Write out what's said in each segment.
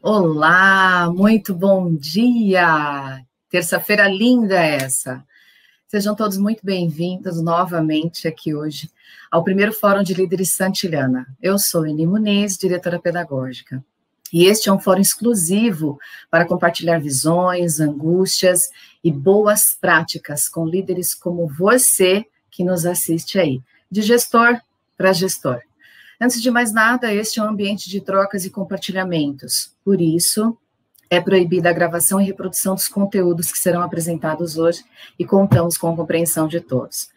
Olá, muito bom dia! Terça-feira linda essa. Sejam todos muito bem-vindos novamente aqui hoje ao primeiro Fórum de Líderes Santilhana. Eu sou Eni Muniz, diretora pedagógica, e este é um fórum exclusivo para compartilhar visões, angústias e boas práticas com líderes como você que nos assiste aí, de gestor para gestor. Antes de mais nada, este é um ambiente de trocas e compartilhamentos. Por isso, é proibida a gravação e reprodução dos conteúdos que serão apresentados hoje e contamos com a compreensão de todos.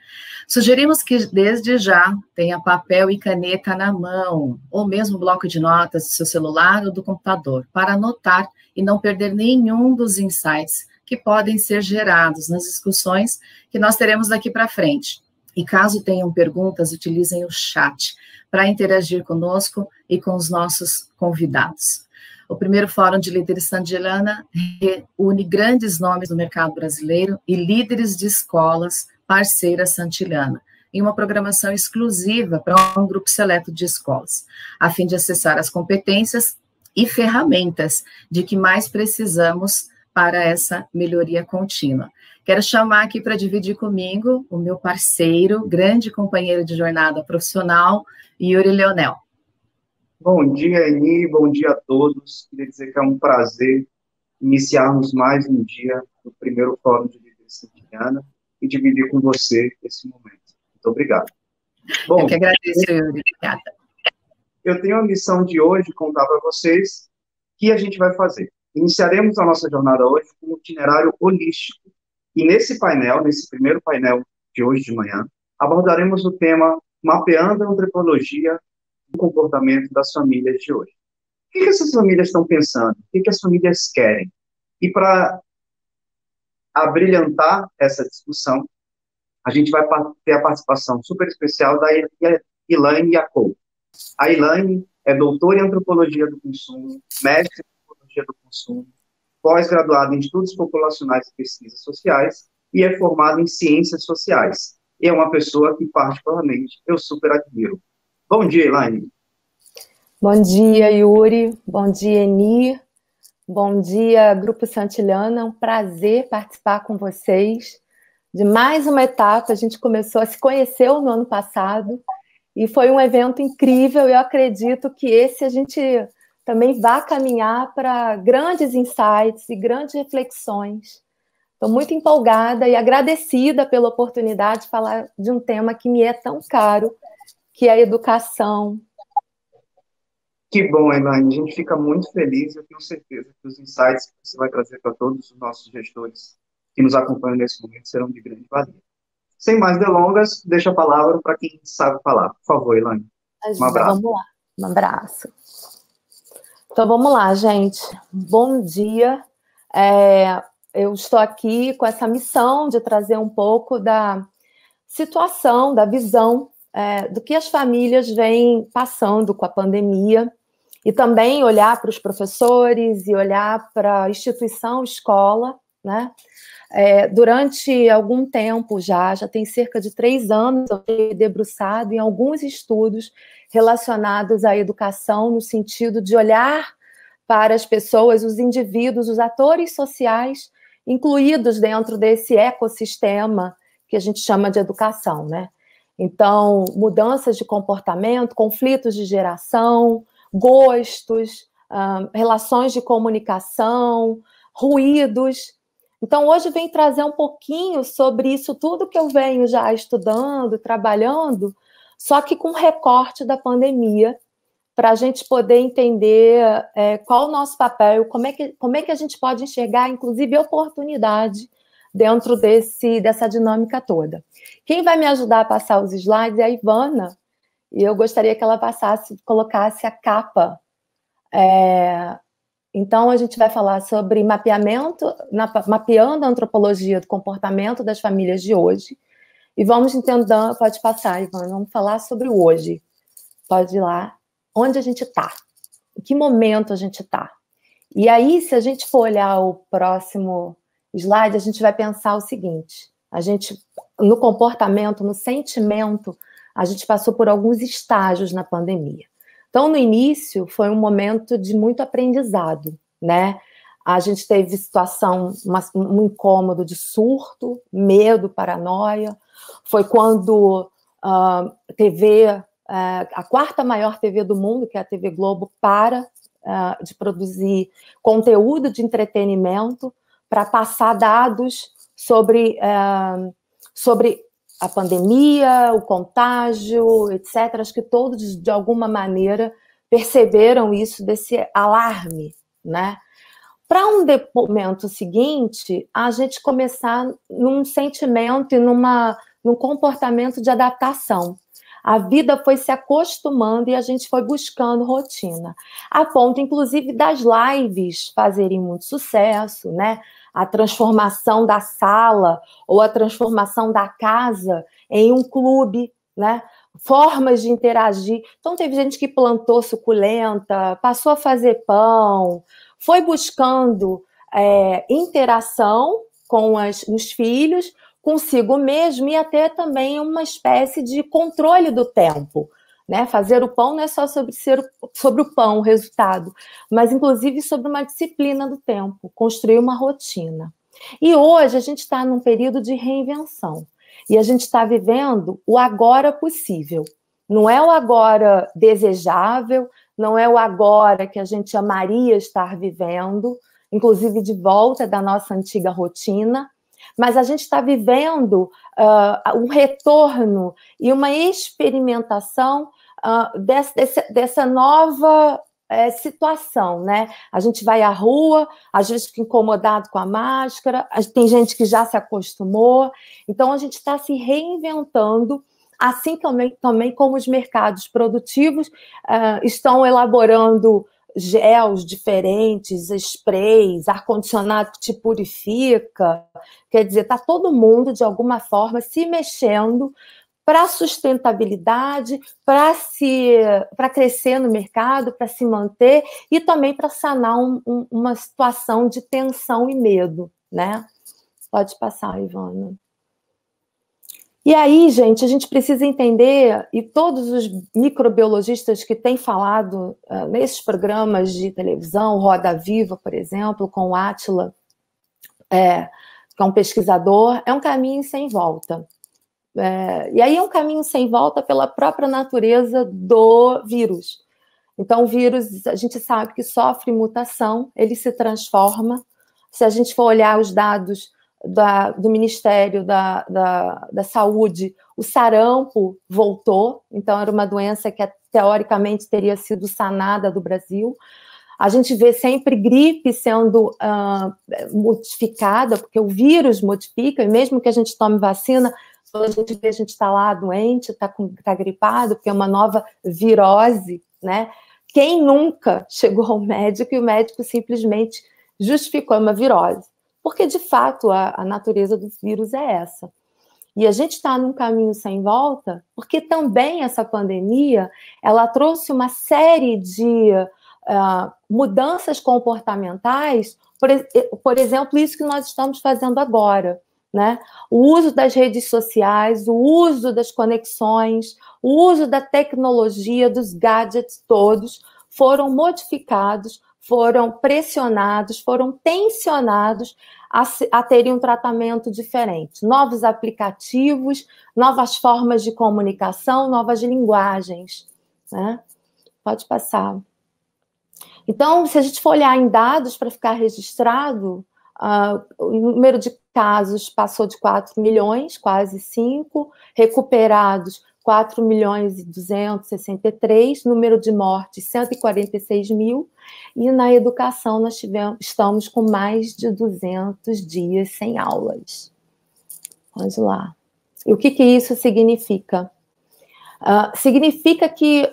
Sugerimos que, desde já, tenha papel e caneta na mão, ou mesmo bloco de notas do seu celular ou do computador, para anotar e não perder nenhum dos insights que podem ser gerados nas discussões que nós teremos daqui para frente. E caso tenham perguntas, utilizem o chat para interagir conosco e com os nossos convidados. O primeiro Fórum de Líderes Santilhana reúne grandes nomes do mercado brasileiro e líderes de escolas parceiras Santilhana, em uma programação exclusiva para um grupo seleto de escolas, a fim de acessar as competências e ferramentas de que mais precisamos para essa melhoria contínua. Quero chamar aqui para dividir comigo o meu parceiro, grande companheiro de jornada profissional, Yuri Leonel. Bom dia, Eni, bom dia a todos. Queria dizer que é um prazer iniciarmos mais um dia do primeiro Fórum de Líderes Santilhana e dividir com você esse momento. Muito obrigado. Bom, eu que agradeço, Yuri. Obrigada. Eu tenho a missão de hoje contar para vocês o que a gente vai fazer. Iniciaremos a nossa jornada hoje com um itinerário holístico. E nesse painel, nesse primeiro painel de hoje de manhã, abordaremos o tema Mapeando a Antropologia do Comportamento das Famílias de hoje. O que essas famílias estão pensando? O que as famílias querem? E para abrilhantar essa discussão, a gente vai ter a participação super especial da Elaine Yacoub. A Elaine é doutora em Antropologia do Consumo, mestre em Antropologia do Consumo, pós-graduada em Estudos Populacionais e Pesquisas Sociais e é formada em Ciências Sociais. E é uma pessoa que, particularmente, eu super admiro. Bom dia, Elaine. Bom dia, Yuri. Bom dia, Eni. Bom dia, Grupo Santilhana. É um prazer participar com vocês de mais uma etapa. A gente começou a se conhecer no ano passado e foi um evento incrível. Eu acredito que esse a gente também vai caminhar para grandes insights e grandes reflexões. Estou muito empolgada e agradecida pela oportunidade de falar de um tema que me é tão caro, que é a educação. Que bom, Elaine. A gente fica muito feliz. Eu tenho certeza que os insights que você vai trazer para todos os nossos gestores que nos acompanham nesse momento serão de grande valia. Sem mais delongas, deixo a palavra para quem sabe falar. Por favor, Elaine. Um abraço. Vamos lá. Um abraço. Então, vamos lá, gente. Bom dia. Eu estou aqui com essa missão de trazer um pouco da situação, da visão do que as famílias vêm passando com a pandemia e também olhar para os professores e olhar para a instituição escola, né? Durante algum tempo já tem cerca de 3 anos, eu tenho debruçado em alguns estudos relacionados à educação, no sentido de olhar para as pessoas, os indivíduos, os atores sociais incluídos dentro desse ecossistema que a gente chama de educação, né? Então, mudanças de comportamento, conflitos de geração, gostos, relações de comunicação, ruídos. Então, hoje vem trazer um pouquinho sobre isso tudo que eu venho já estudando, trabalhando, só que com recorte da pandemia, para a gente poder entender qual o nosso papel, como é que a gente pode enxergar, inclusive, oportunidade dentro dessa dinâmica toda. Quem vai me ajudar a passar os slides é a Ivana, e eu gostaria que ela colocasse a capa. Então, a gente vai falar sobre mapeando a antropologia do comportamento das famílias de hoje, e vamos entender, pode passar, Ivana, vamos falar sobre o hoje. Pode ir lá. Onde a gente está? Em que momento a gente está? E aí, se a gente for olhar o próximo slide, a gente vai pensar o seguinte, no comportamento, no sentimento, a gente passou por alguns estágios na pandemia. Então, no início, foi um momento de muito aprendizado. né? A gente teve situação, um incômodo de surto, medo, paranoia. Foi quando a TV, a quarta maior TV do mundo, que é a TV Globo, de produzir conteúdo de entretenimento para passar dados sobre a pandemia, o contágio, etc. Acho que todos, de alguma maneira, perceberam isso, desse alarme, né? Para um momento seguinte, a gente começar num sentimento e num comportamento de adaptação. A vida foi se acostumando e a gente foi buscando rotina. A ponto, inclusive, das lives fazerem muito sucesso, né? A transformação da sala ou a transformação da casa em um clube, né? Formas de interagir. Então, teve gente que plantou suculenta, passou a fazer pão, foi buscando interação com os filhos, consigo mesmo, e até também uma espécie de controle do tempo, né? Fazer o pão não é só sobre o pão, o resultado, mas inclusive sobre uma disciplina do tempo, construir uma rotina. E hoje a gente está num período de reinvenção, e a gente está vivendo o agora possível. Não é o agora desejável, não é o agora que a gente amaria estar vivendo, inclusive de volta da nossa antiga rotina, mas a gente está vivendo um retorno e uma experimentação dessa nova situação, né? A gente vai à rua, às vezes fica incomodado com a máscara, tem gente que já se acostumou, então a gente está se reinventando, assim também como os mercados produtivos estão elaborando gels diferentes, sprays, ar-condicionado que te purifica. Quer dizer, está todo mundo, de alguma forma, se mexendo para a sustentabilidade, para crescer no mercado, para se manter e também para sanar uma situação de tensão e medo, né? Pode passar, Ivana. E aí, gente, a gente precisa entender, e todos os microbiologistas que têm falado nesses programas de televisão, Roda Viva, por exemplo, com o Átila, que é um pesquisador, é um caminho sem volta. E aí é um caminho sem volta pela própria natureza do vírus. Então, o vírus, a gente sabe que sofre mutação, ele se transforma. Se a gente for olhar os dados do Ministério da Saúde, o sarampo voltou, então era uma doença que teoricamente teria sido sanada do Brasil. A gente vê sempre gripe sendo modificada, porque o vírus modifica, e mesmo que a gente tome vacina, quando a gente vê, a gente está lá doente, está gripado, porque é uma nova virose, né? Quem nunca chegou ao médico e o médico simplesmente justificou uma virose? Porque, de fato, a natureza do vírus é essa. E a gente está num caminho sem volta, porque também essa pandemia, ela trouxe uma série de mudanças comportamentais, por exemplo, isso que nós estamos fazendo agora, né? O uso das redes sociais, o uso das conexões, o uso da tecnologia, dos gadgets todos, foram modificados, foram pressionados, foram tensionados a terem um tratamento diferente. Novos aplicativos, novas formas de comunicação, novas linguagens, né? Pode passar. Então, se a gente for olhar em dados para ficar registrado, o número de casos passou de 4 milhões, quase 5, recuperados 4.263.000, número de mortes 146 mil, e na educação nós estamos com mais de 200 dias sem aulas. Vamos lá. E o que isso significa? Significa que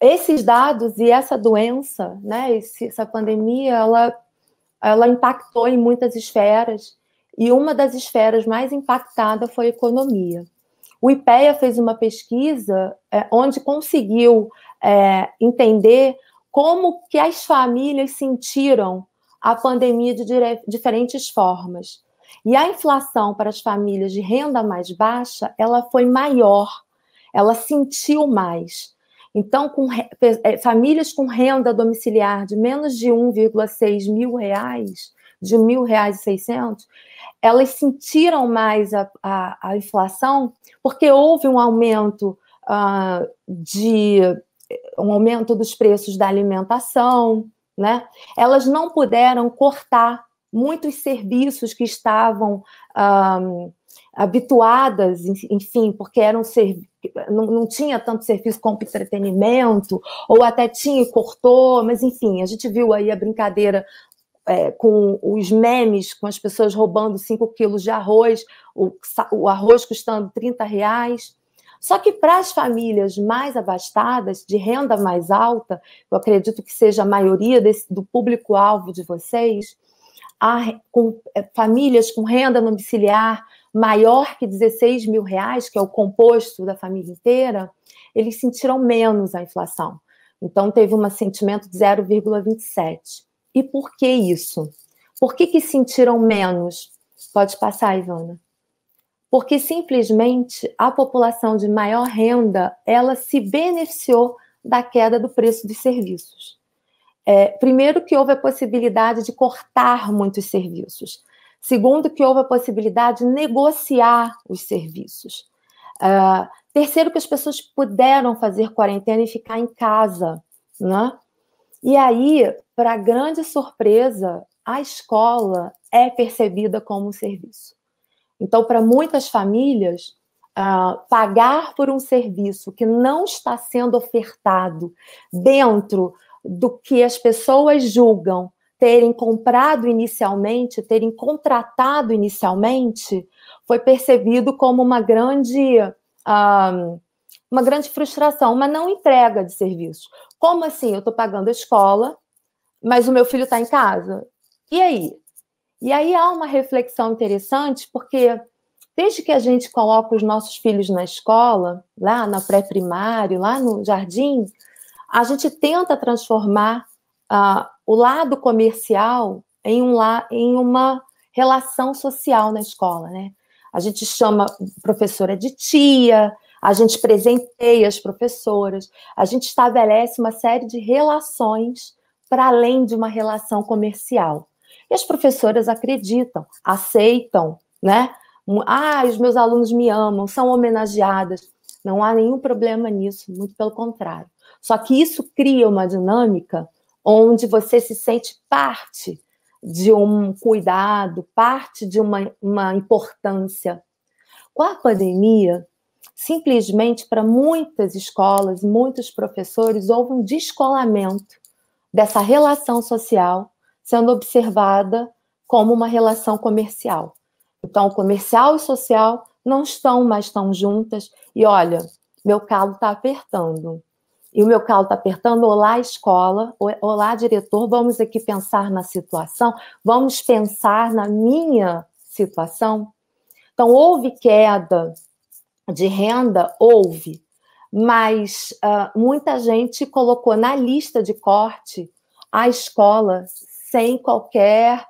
esses dados e essa doença, né, essa pandemia, ela impactou em muitas esferas, e uma das esferas mais impactadas foi a economia. O IPEA fez uma pesquisa onde conseguiu entender como que as famílias sentiram a pandemia de diferentes formas. E a inflação para as famílias de renda mais baixa, ela foi maior, ela sentiu mais. Então, famílias com renda domiciliar de menos de 1,6 mil reais, de R$ 1.600, elas sentiram mais a inflação porque houve um aumento dos preços da alimentação, né? Elas não puderam cortar muitos serviços que estavam habituadas, enfim, porque não tinha tanto serviço como entretenimento, ou até tinha e cortou, mas enfim, a gente viu aí a brincadeira com os memes, com as pessoas roubando 5 quilos de arroz, o arroz custando R$30. Só que para as famílias mais abastadas, de renda mais alta, eu acredito que seja a maioria do público-alvo de vocês, famílias com renda domiciliar maior que R$16 mil, que é o composto da família inteira, eles sentiram menos a inflação. Então, teve um sentimento de 0,27. E por que isso? Por que sentiram menos? Pode passar, Ivana. Porque simplesmente a população de maior renda, ela se beneficiou da queda do preço dos serviços. Primeiro, que houve a possibilidade de cortar muitos serviços. Segundo, que houve a possibilidade de negociar os serviços. Terceiro, que as pessoas puderam fazer quarentena e ficar em casa, né? E aí, para grande surpresa, a escola é percebida como um serviço. Então, para muitas famílias, pagar por um serviço que não está sendo ofertado dentro do que as pessoas julgam terem comprado inicialmente, terem contratado inicialmente, foi percebido como uma grande frustração, uma não entrega de serviços. Como assim? Eu estou pagando a escola, mas o meu filho está em casa. E aí? E aí há uma reflexão interessante, porque desde que a gente coloca os nossos filhos na escola, lá na pré-primário, lá no jardim, a gente tenta transformar o lado comercial em uma relação social na escola, né? A gente chama professora de tia, a gente presenteia as professoras, a gente estabelece uma série de relações para além de uma relação comercial. E as professoras acreditam, aceitam, né? Os meus alunos me amam, são homenageadas. Não há nenhum problema nisso, muito pelo contrário. Só que isso cria uma dinâmica onde você se sente parte de um cuidado, parte de uma importância. Com a pandemia, simplesmente para muitas escolas, muitos professores, houve um descolamento dessa relação social sendo observada como uma relação comercial. Então, comercial e social não estão mais tão juntas. E olha, meu calo está apertando. E o meu calo está apertando, olá escola, olá diretor, vamos aqui pensar na situação, vamos pensar na minha situação. Então, houve queda de renda? Houve, mas muita gente colocou na lista de corte a escola sem qualquer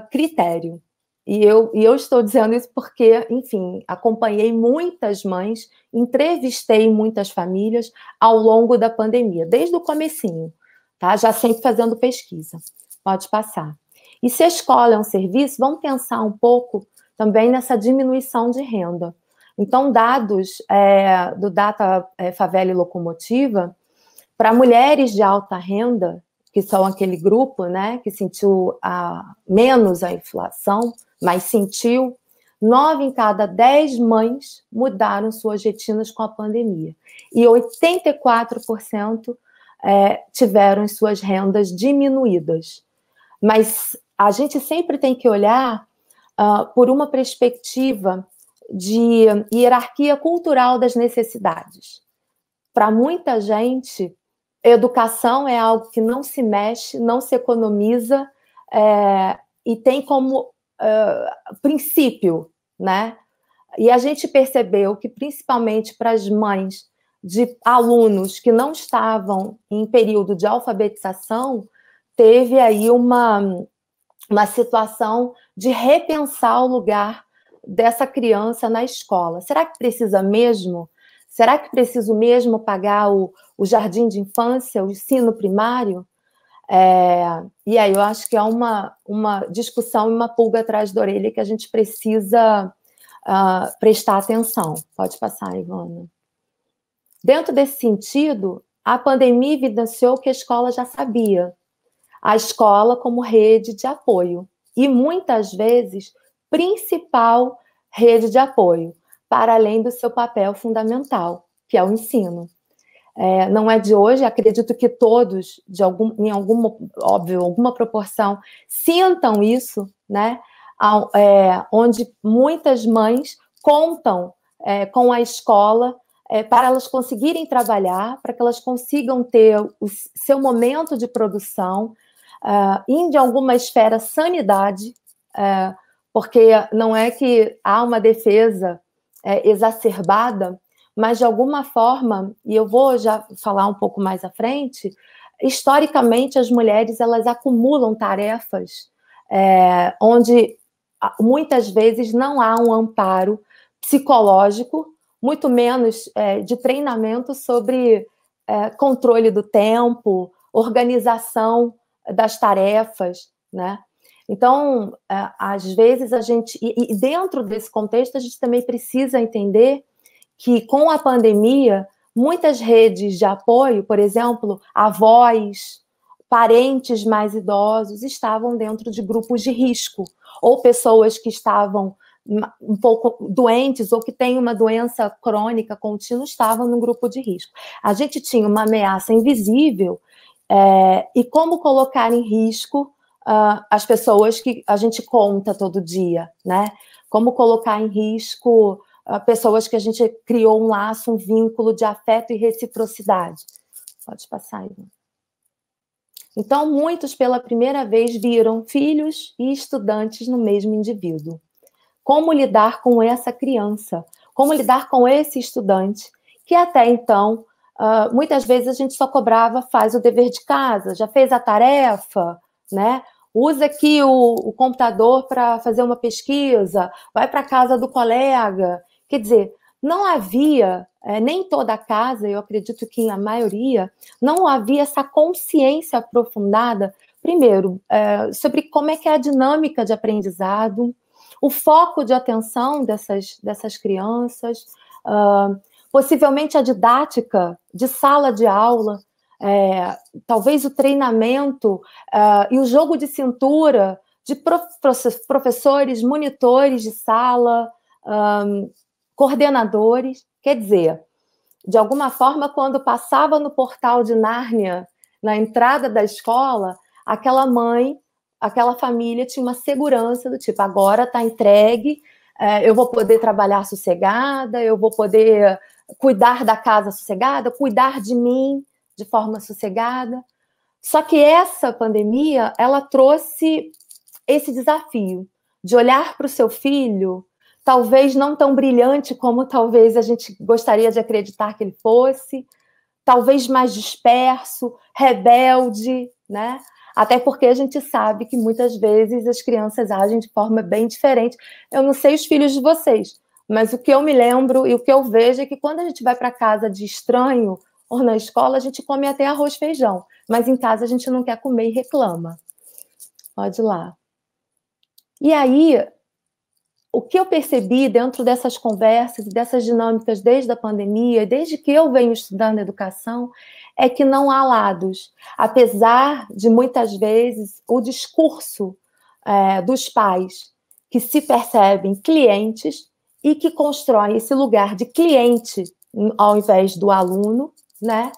critério. E eu estou dizendo isso porque, enfim, acompanhei muitas mães, entrevistei muitas famílias ao longo da pandemia, desde o comecinho, tá? Já sempre fazendo pesquisa. Pode passar. E se a escola é um serviço, vamos pensar um pouco também nessa diminuição de renda. Então, dados do Data Favela e Locomotiva, para mulheres de alta renda, que são aquele grupo, né, que sentiu menos a inflação, mas sentiu, 9 em cada 10 mães mudaram suas rotinas com a pandemia. E 84% tiveram suas rendas diminuídas. Mas a gente sempre tem que olhar por uma perspectiva de hierarquia cultural das necessidades. Para muita gente, educação é algo que não se mexe, não se economiza e tem como princípio, né? E a gente percebeu que, principalmente para as mães de alunos que não estavam em período de alfabetização, teve aí uma situação de repensar o lugar dessa criança na escola. Será que precisa mesmo Será que preciso mesmo pagar o jardim de infância, o ensino primário? E aí eu acho que é uma discussão e uma pulga atrás da orelha que a gente precisa prestar atenção. Pode passar, Ivana. Dentro desse sentido, a pandemia evidenciou que a escola já sabia. A escola como rede de apoio. E, muitas vezes, principal rede de apoio, para além do seu papel fundamental, que é o ensino. Não é de hoje, acredito que todos, em alguma proporção, sintam isso, né? Onde muitas mães contam com a escola para elas conseguirem trabalhar, para que elas consigam ter o seu momento de produção, de alguma esfera sanidade, porque não é que há uma defesa exacerbada, mas de alguma forma, e eu vou já falar um pouco mais à frente, historicamente as mulheres elas acumulam tarefas onde muitas vezes não há um amparo psicológico, muito menos de treinamento sobre controle do tempo, organização das tarefas, né? Então, às vezes a gente... E dentro desse contexto, a gente também precisa entender que, com a pandemia, muitas redes de apoio, por exemplo, avós, parentes mais idosos, estavam dentro de grupos de risco, ou pessoas que estavam um pouco doentes ou que têm uma doença crônica contínua estavam num grupo de risco. A gente tinha uma ameaça invisível e como colocar em risco as pessoas que a gente conta todo dia, né? Como colocar em risco pessoas que a gente criou um laço, um vínculo de afeto e reciprocidade. Pode passar, Ivan. Então, muitos pela primeira vez viram filhos e estudantes no mesmo indivíduo. Como lidar com essa criança? Como lidar com esse estudante que até então, muitas vezes a gente só cobrava, faz o dever de casa, já fez a tarefa, né? Usa aqui o computador para fazer uma pesquisa, vai para a casa do colega. Quer dizer, não havia, nem toda a casa, eu acredito que a maioria, não havia essa consciência aprofundada, primeiro, sobre como é que é a dinâmica de aprendizado, o foco de atenção dessas crianças, possivelmente a didática de sala de aula, talvez o treinamento e o jogo de cintura de professores, monitores de sala, coordenadores. Quer dizer, de alguma forma, quando passava no portal de Nárnia, na entrada da escola, aquela mãe, aquela família tinha uma segurança do tipo, agora está entregue, eu vou poder trabalhar sossegada, eu vou poder cuidar da casa sossegada, cuidar de mim de forma sossegada. Só que essa pandemia, ela trouxe esse desafio de olhar para o seu filho, talvez não tão brilhante como talvez a gente gostaria de acreditar que ele fosse, talvez mais disperso, rebelde, né? Até porque a gente sabe que muitas vezes as crianças agem de forma bem diferente. Eu não sei os filhos de vocês, mas o que eu me lembro e o que eu vejo é que quando a gente vai para casa de estranho ou na escola, a gente come até arroz e feijão, mas em casa a gente não quer comer e reclama. Pode ir lá. E aí, o que eu percebi dentro dessas conversas e dessas dinâmicas desde a pandemia, desde que eu venho estudando educação, é que não há lados. Apesar de, muitas vezes, o discurso dos pais que se percebem clientes e que constroem esse lugar de cliente ao invés do aluno, né,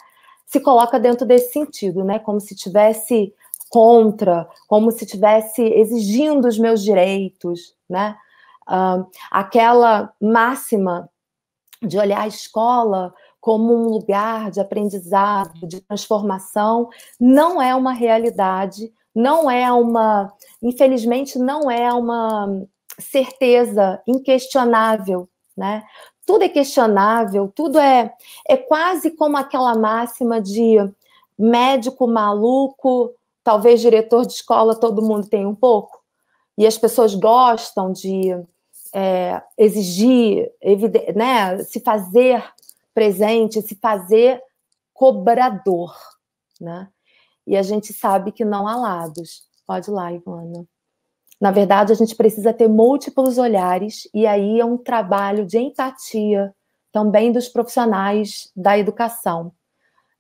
se coloca dentro desse sentido, né, como se tivesse contra, como se tivesse exigindo os meus direitos, né? Aquela máxima de olhar a escola como um lugar de aprendizado, de transformação, não é uma realidade, não é infelizmente, não é uma certeza inquestionável, né? Tudo é questionável, tudo é quase como aquela máxima de médico maluco, talvez diretor de escola, todo mundo tem um pouco, e as pessoas gostam de exigir, né, se fazer presente, se fazer cobrador, né? E a gente sabe que não há lados. Pode ir lá, Ivana. Na verdade, a gente precisa ter múltiplos olhares, e aí é um trabalho de empatia também dos profissionais da educação.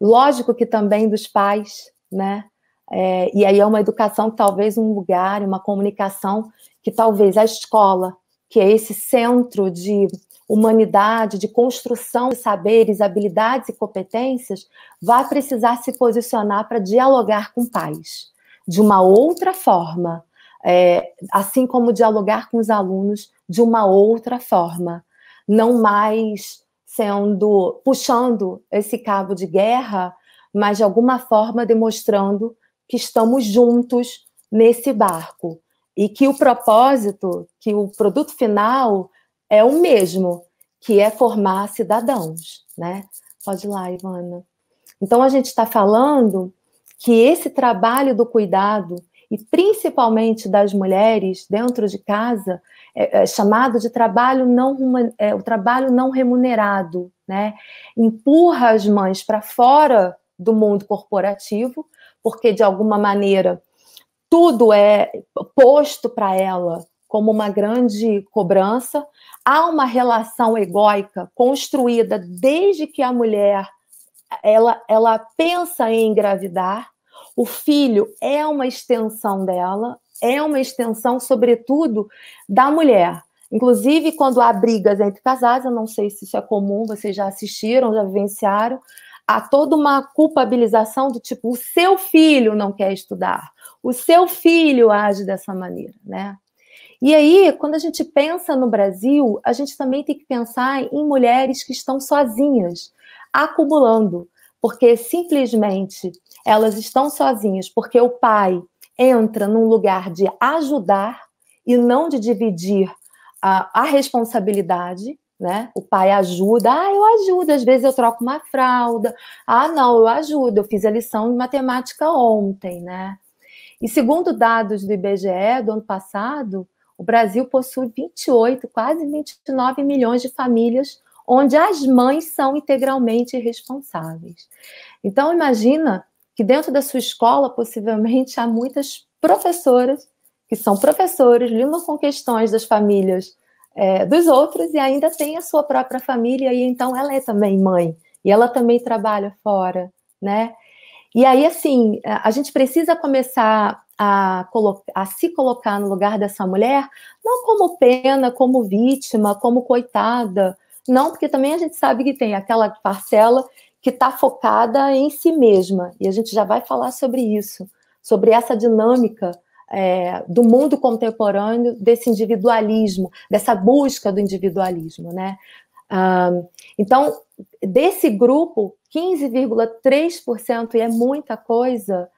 Lógico que também dos pais, né? E aí é uma educação, talvez um lugar, uma comunicação que talvez a escola, que é esse centro de humanidade, de construção de saberes, habilidades e competências, vai precisar se posicionar para dialogar com pais de uma outra forma, assim como dialogar com os alunos de uma outra forma, não mais puxando esse cabo de guerra, mas de alguma forma demonstrando que estamos juntos nesse barco e que o propósito, que o produto final é o mesmo, que é formar cidadãos, né? Pode ir lá, Ivana. Então, a gente está falando que esse trabalho do cuidado, e principalmente das mulheres dentro de casa, é chamado de trabalho o trabalho não remunerado, né? Empurra as mães para fora do mundo corporativo, porque, de alguma maneira, tudo é posto para ela como uma grande cobrança. Há uma relação egóica construída desde que a mulher ela pensa em engravidar. O filho é uma extensão dela, é uma extensão, sobretudo, da mulher. Inclusive, quando há brigas entre casais, eu não sei se isso é comum, vocês já assistiram, já vivenciaram, há toda uma culpabilização do tipo, o seu filho não quer estudar, o seu filho age dessa maneira, né? E aí, quando a gente pensa no Brasil, a gente também tem que pensar em mulheres que estão sozinhas, acumulando, porque simplesmente elas estão sozinhas, porque o pai entra num lugar de ajudar e não de dividir a responsabilidade, né? O pai ajuda, eu ajudo, às vezes eu troco uma fralda, não, eu ajudo, eu fiz a lição de matemática ontem, né? E segundo dados do IBGE do ano passado, o Brasil possui 28, quase 29 milhões de famílias onde as mães são integralmente responsáveis. Então, imagina que dentro da sua escola, possivelmente, há muitas professoras que são professores, lidam com questões das famílias dos outros e ainda tem a sua própria família, e então ela é também mãe, e ela também trabalha fora, né? E aí, assim, a gente precisa começar a se colocar no lugar dessa mulher, não como pena, como vítima, como coitada, não, porque também a gente sabe que tem aquela parcela que está focada em si mesma, e a gente já vai falar sobre isso, sobre essa dinâmica do mundo contemporâneo, desse individualismo, dessa busca do individualismo, né? Então, desse grupo, 15,3%, e é muita coisa,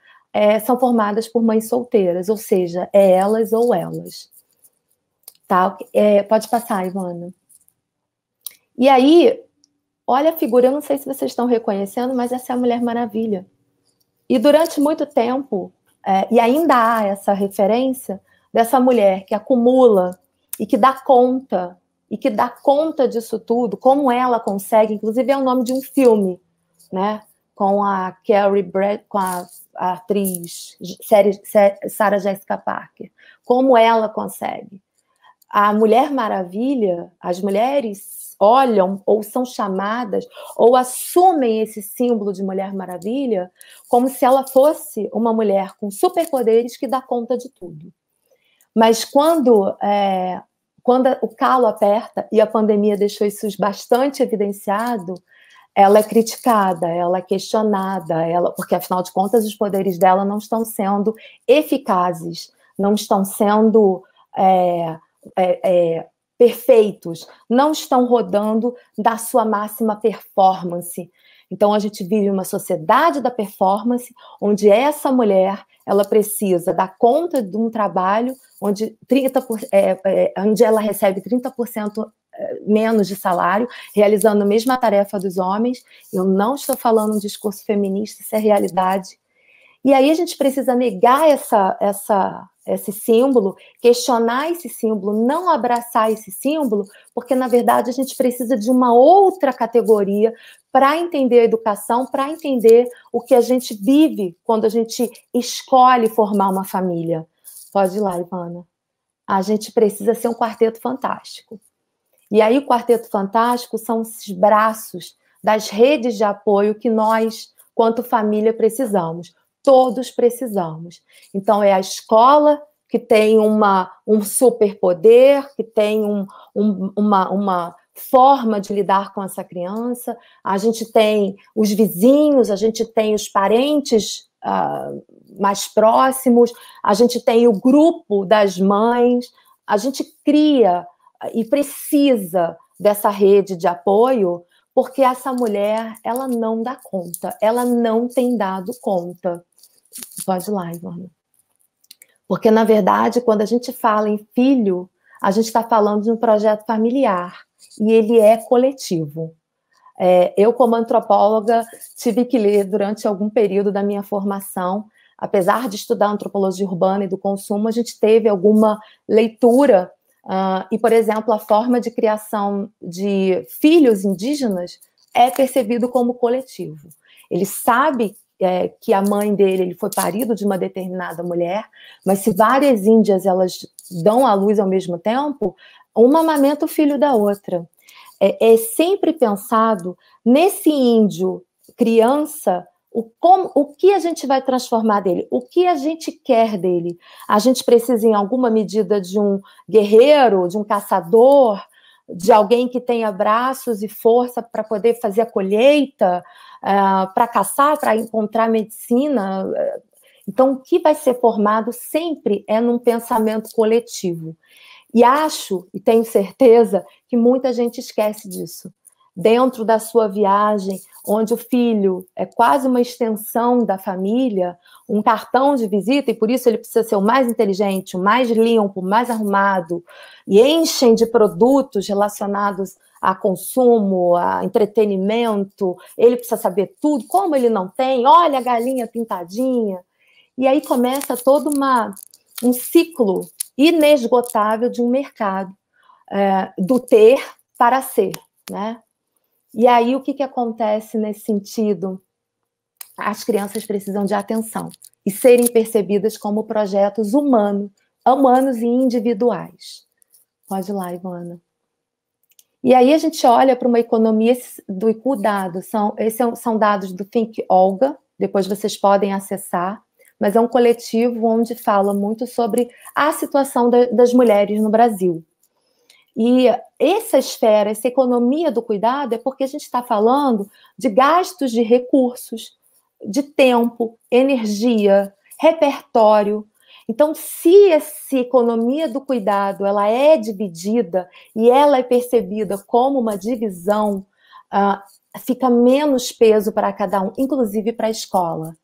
são formadas por mães solteiras, ou seja, é elas ou elas. Tá? Pode passar, Ivana. E aí, olha a figura, eu não sei se vocês estão reconhecendo, mas essa é a Mulher Maravilha. E durante muito tempo, e ainda há essa referência dessa mulher que acumula e que dá conta disso tudo, como ela consegue, inclusive é o nome de um filme, né? Com a Carrie Bradshaw, com a atriz Sarah Jessica Parker. Como ela consegue. A Mulher Maravilha, as mulheres olham ou são chamadas ou assumem esse símbolo de Mulher Maravilha como se ela fosse uma mulher com superpoderes que dá conta de tudo. Mas quando o calo aperta, e a pandemia deixou isso bastante evidenciado, ela é criticada, ela é questionada, porque, afinal de contas, os poderes dela não estão sendo eficazes, não estão sendo perfeitos, não estão rodando da sua máxima performance. Então, a gente vive uma sociedade da performance, onde essa mulher ela precisa dar conta de um trabalho onde ela recebe 30% menos de salário, realizando a mesma tarefa dos homens. Eu não estou falando um discurso feminista, isso é realidade. E aí a gente precisa negar esse símbolo, questionar esse símbolo, não abraçar esse símbolo, porque, na verdade, a gente precisa de uma outra categoria para entender a educação, para entender o que a gente vive quando a gente escolhe formar uma família. Pode ir lá, Ivana. A gente precisa ser um quarteto fantástico. E aí, o quarteto fantástico são esses braços das redes de apoio que nós, quanto família, precisamos. Todos precisamos. Então, é a escola que tem um superpoder, que tem uma forma de lidar com essa criança. A gente tem os vizinhos, a gente tem os parentes mais próximos, a gente tem o grupo das mães, a gente cria e precisa dessa rede de apoio, porque essa mulher, ela não dá conta, ela não tem dado conta. Pode ir lá, Ivana. Porque, na verdade, quando a gente fala em filho, a gente está falando de um projeto familiar, e ele é coletivo. Eu, como antropóloga, tive que ler durante algum período da minha formação, apesar de estudar antropologia urbana e do consumo, a gente teve alguma leitura, e, por exemplo, a forma de criação de filhos indígenas é percebido como coletivo. Ele sabe que a mãe dele ele foi parido de uma determinada mulher, mas se várias índias elas dão à luz ao mesmo tempo, uma amamenta o filho da outra. É sempre pensado nesse índio criança, o que a gente vai transformar dele, o que a gente quer dele. A gente precisa, em alguma medida, de um guerreiro, de um caçador, de alguém que tenha braços e força para poder fazer a colheita, para caçar, para encontrar medicina. Então, o que vai ser formado sempre é num pensamento coletivo. E acho, e tenho certeza, que muita gente esquece disso. Dentro da sua viagem, onde o filho é quase uma extensão da família, um cartão de visita, e por isso ele precisa ser o mais inteligente, o mais limpo, o mais arrumado, e enchem de produtos relacionados a consumo, a entretenimento, ele precisa saber tudo, como ele não tem, olha a galinha pintadinha. E aí começa todo um ciclo inesgotável de um mercado, do ter para ser, né? E aí o que acontece nesse sentido? As crianças precisam de atenção e serem percebidas como projetos humanos e individuais. Pode ir lá, Ivana. E aí a gente olha para uma economia do cuidado. São dados do Think Olga, depois vocês podem acessar, mas é um coletivo onde fala muito sobre a situação das mulheres no Brasil. E essa esfera, essa economia do cuidado, é porque a gente está falando de gastos de recursos, de tempo, energia, repertório. Então, se essa economia do cuidado ela é dividida e ela é percebida como uma divisão, fica menos peso para cada um, inclusive para a escola,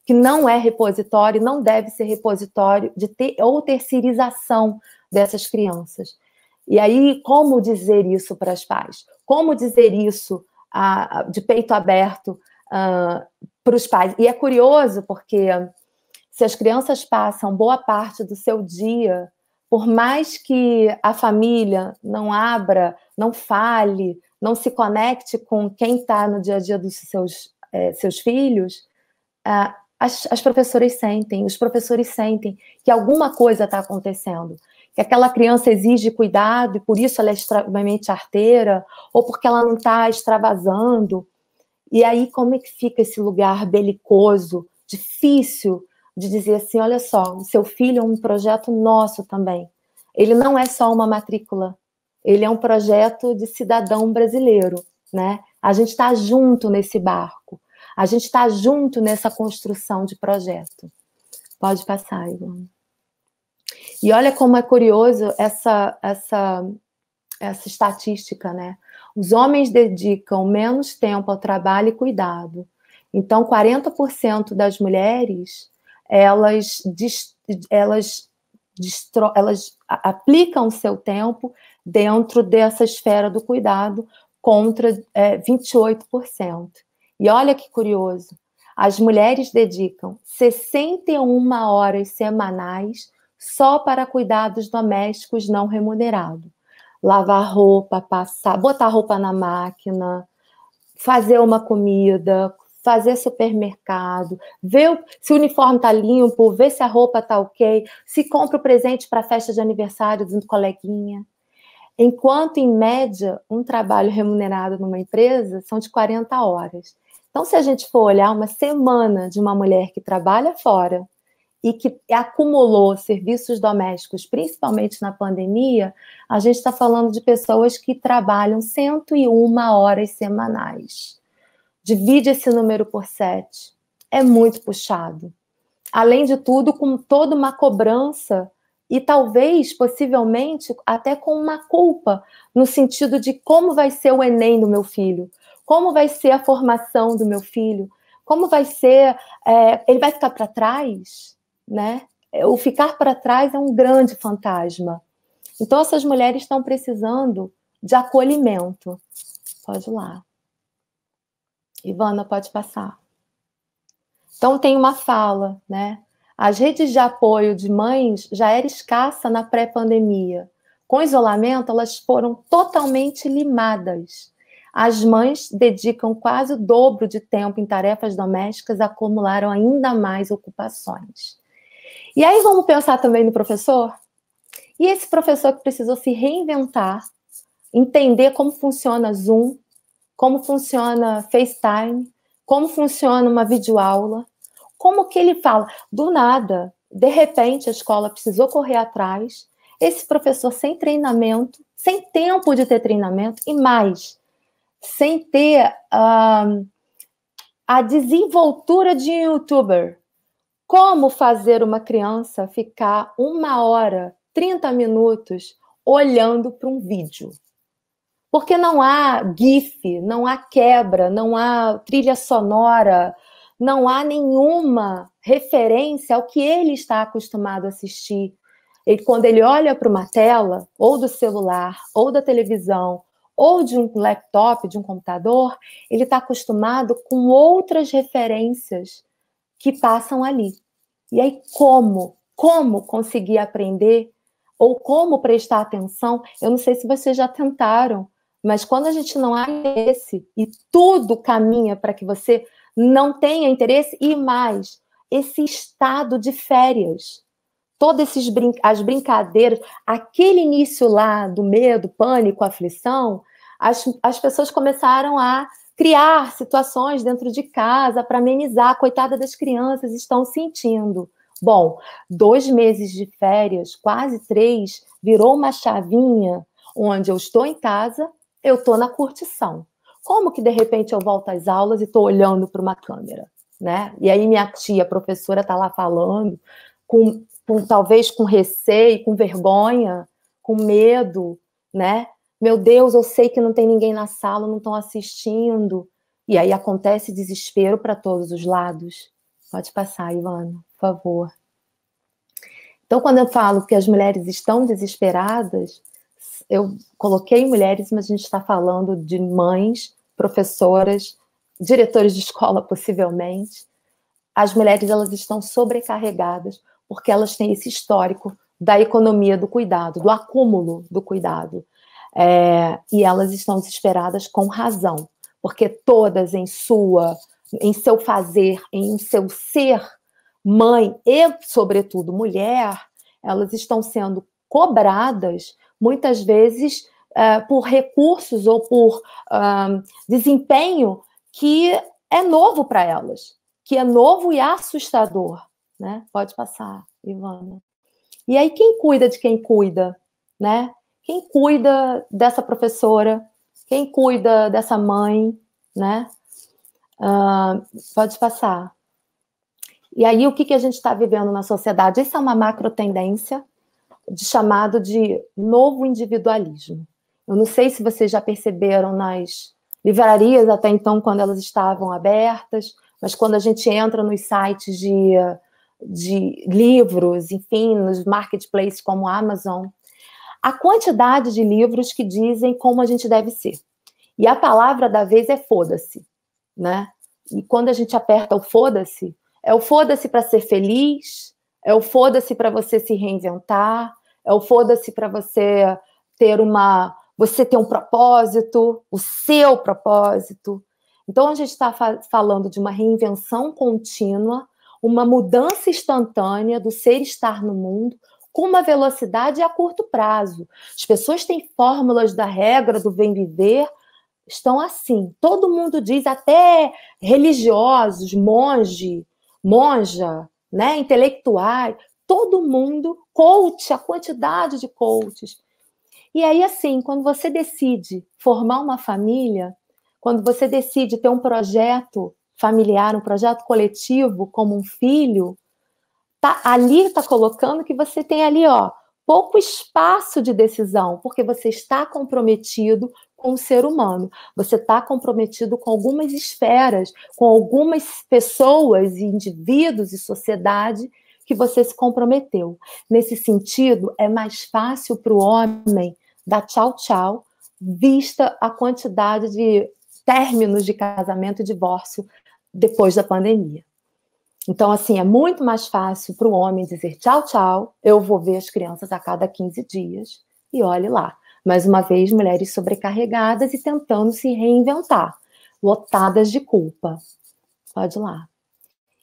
que não é repositório, não deve ser repositório ou terceirização dessas crianças. E aí, como dizer isso para os pais? Como dizer isso de peito aberto para os pais? E é curioso, porque se as crianças passam boa parte do seu dia, por mais que a família não abra, não fale, não se conecte com quem está no dia a dia dos seus filhos, as professoras sentem, os professores sentem que alguma coisa está acontecendo, que aquela criança exige cuidado e por isso ela é extremamente arteira, ou porque ela não está extravasando. E aí como é que fica esse lugar belicoso, difícil de dizer assim, olha só, o seu filho é um projeto nosso também. Ele não é só uma matrícula, ele é um projeto de cidadão brasileiro, né? A gente está junto nesse barco, a gente está junto nessa construção de projeto. Pode passar, Igor. E olha como é curioso essa estatística, né? Os homens dedicam menos tempo ao trabalho e cuidado. Então, 40% das mulheres, elas aplicam o seu tempo dentro dessa esfera do cuidado, contra 28%. E olha que curioso, as mulheres dedicam 61 horas semanais só para cuidados domésticos não remunerados. Lavar roupa, passar, botar roupa na máquina, fazer uma comida, fazer supermercado, ver se o uniforme está limpo, ver se a roupa está ok, se compra o presente para a festa de aniversário do coleguinha. Enquanto, em média, um trabalho remunerado numa empresa são de 40 horas. Então, se a gente for olhar uma semana de uma mulher que trabalha fora e que acumulou serviços domésticos, principalmente na pandemia, a gente está falando de pessoas que trabalham 101 horas semanais. Divide esse número por 7. É muito puxado. Além de tudo, com toda uma cobrança e talvez, possivelmente, até com uma culpa, no sentido de como vai ser o Enem do meu filho, como vai ser a formação do meu filho, como vai ser... ele vai ficar para trás? Né? O ficar para trás é um grande fantasma. Então, essas mulheres estão precisando de acolhimento. Pode ir lá. Ivana, pode passar. Então, tem uma fala, né? As redes de apoio de mães já era escassa na pré-pandemia. Com o isolamento, elas foram totalmente limadas. As mães dedicam quase o dobro de tempo em tarefas domésticas, acumularam ainda mais ocupações. E aí vamos pensar também no professor? E esse professor que precisou se reinventar, entender como funciona Zoom, como funciona FaceTime, como funciona uma videoaula, como que ele fala, do nada, de repente a escola precisou correr atrás, esse professor sem treinamento, sem tempo de ter treinamento, e mais, sem ter a desenvoltura de youtuber. Como fazer uma criança ficar 1 hora, 30 minutos olhando para um vídeo? Porque não há GIF, não há quebra, não há trilha sonora, não há nenhuma referência ao que ele está acostumado a assistir. Quando ele olha para uma tela, ou do celular, ou da televisão, ou de um laptop, de um computador, ele está acostumado com outras referências que passam ali. E aí, como conseguir aprender ou como prestar atenção? Eu não sei se vocês já tentaram, mas quando a gente não há interesse e tudo caminha para que você não tenha interesse, e mais, esse estado de férias, todas as brincadeiras, aquele início lá do medo, pânico, aflição, as pessoas começaram a criar situações dentro de casa para amenizar. Coitada das crianças, estão sentindo. Bom, 2 meses de férias, quase 3, virou uma chavinha onde eu estou em casa, eu estou na curtição. Como que, de repente, eu volto às aulas e estou olhando para uma câmera, né? E aí minha tia, a professora, está lá falando, talvez com receio, com vergonha, com medo, né? Meu Deus, eu sei que não tem ninguém na sala, não estão assistindo. E aí acontece desespero para todos os lados. Pode passar, Ivana, por favor. Então, quando eu falo que as mulheres estão desesperadas, eu coloquei mulheres, mas a gente está falando de mães, professoras, diretores de escola, possivelmente. As mulheres, elas estão sobrecarregadas porque elas têm esse histórico da economia do cuidado, do acúmulo do cuidado. E elas estão desesperadas com razão, porque todas em seu fazer, em seu ser mãe e, sobretudo, mulher, elas estão sendo cobradas, muitas vezes, por recursos ou por desempenho que é novo para elas, que é novo e assustador, né? Pode passar, Ivana. E aí, quem cuida de quem cuida, né? Quem cuida dessa professora? Quem cuida dessa mãe, né? Pode passar. E aí, o que a gente está vivendo na sociedade? Isso é uma macro tendência chamado de novo individualismo. Eu não sei se vocês já perceberam nas livrarias, até então, quando elas estavam abertas, mas quando a gente entra nos sites de livros, enfim, nos marketplaces como a Amazon, a quantidade de livros que dizem como a gente deve ser. E a palavra da vez é foda-se, né? E quando a gente aperta o foda-se, é o foda-se para ser feliz, é o foda-se para você se reinventar, é o foda-se para você ter um propósito, o seu propósito. Então, a gente está falando de uma reinvenção contínua, uma mudança instantânea do ser estar no mundo, com uma velocidade a curto prazo. As pessoas têm fórmulas da regra do bem viver, estão assim. Todo mundo diz, até religiosos, monja, né, intelectuais, todo mundo, coach, a quantidade de coaches. E aí, assim, quando você decide formar uma família, quando você decide ter um projeto familiar, um projeto coletivo, como um filho, ali está colocando que você tem ali, ó, pouco espaço de decisão, porque você está comprometido com o ser humano, você está comprometido com algumas esferas, com algumas pessoas, indivíduos e sociedade que você se comprometeu. Nesse sentido, é mais fácil para o homem dar tchau, vista a quantidade de términos de casamento e divórcio depois da pandemia. Então, assim, é muito mais fácil para o homem dizer tchau, eu vou ver as crianças a cada 15 dias e olhe lá. Mais uma vez, mulheres sobrecarregadas e tentando se reinventar, lotadas de culpa. Pode ir lá.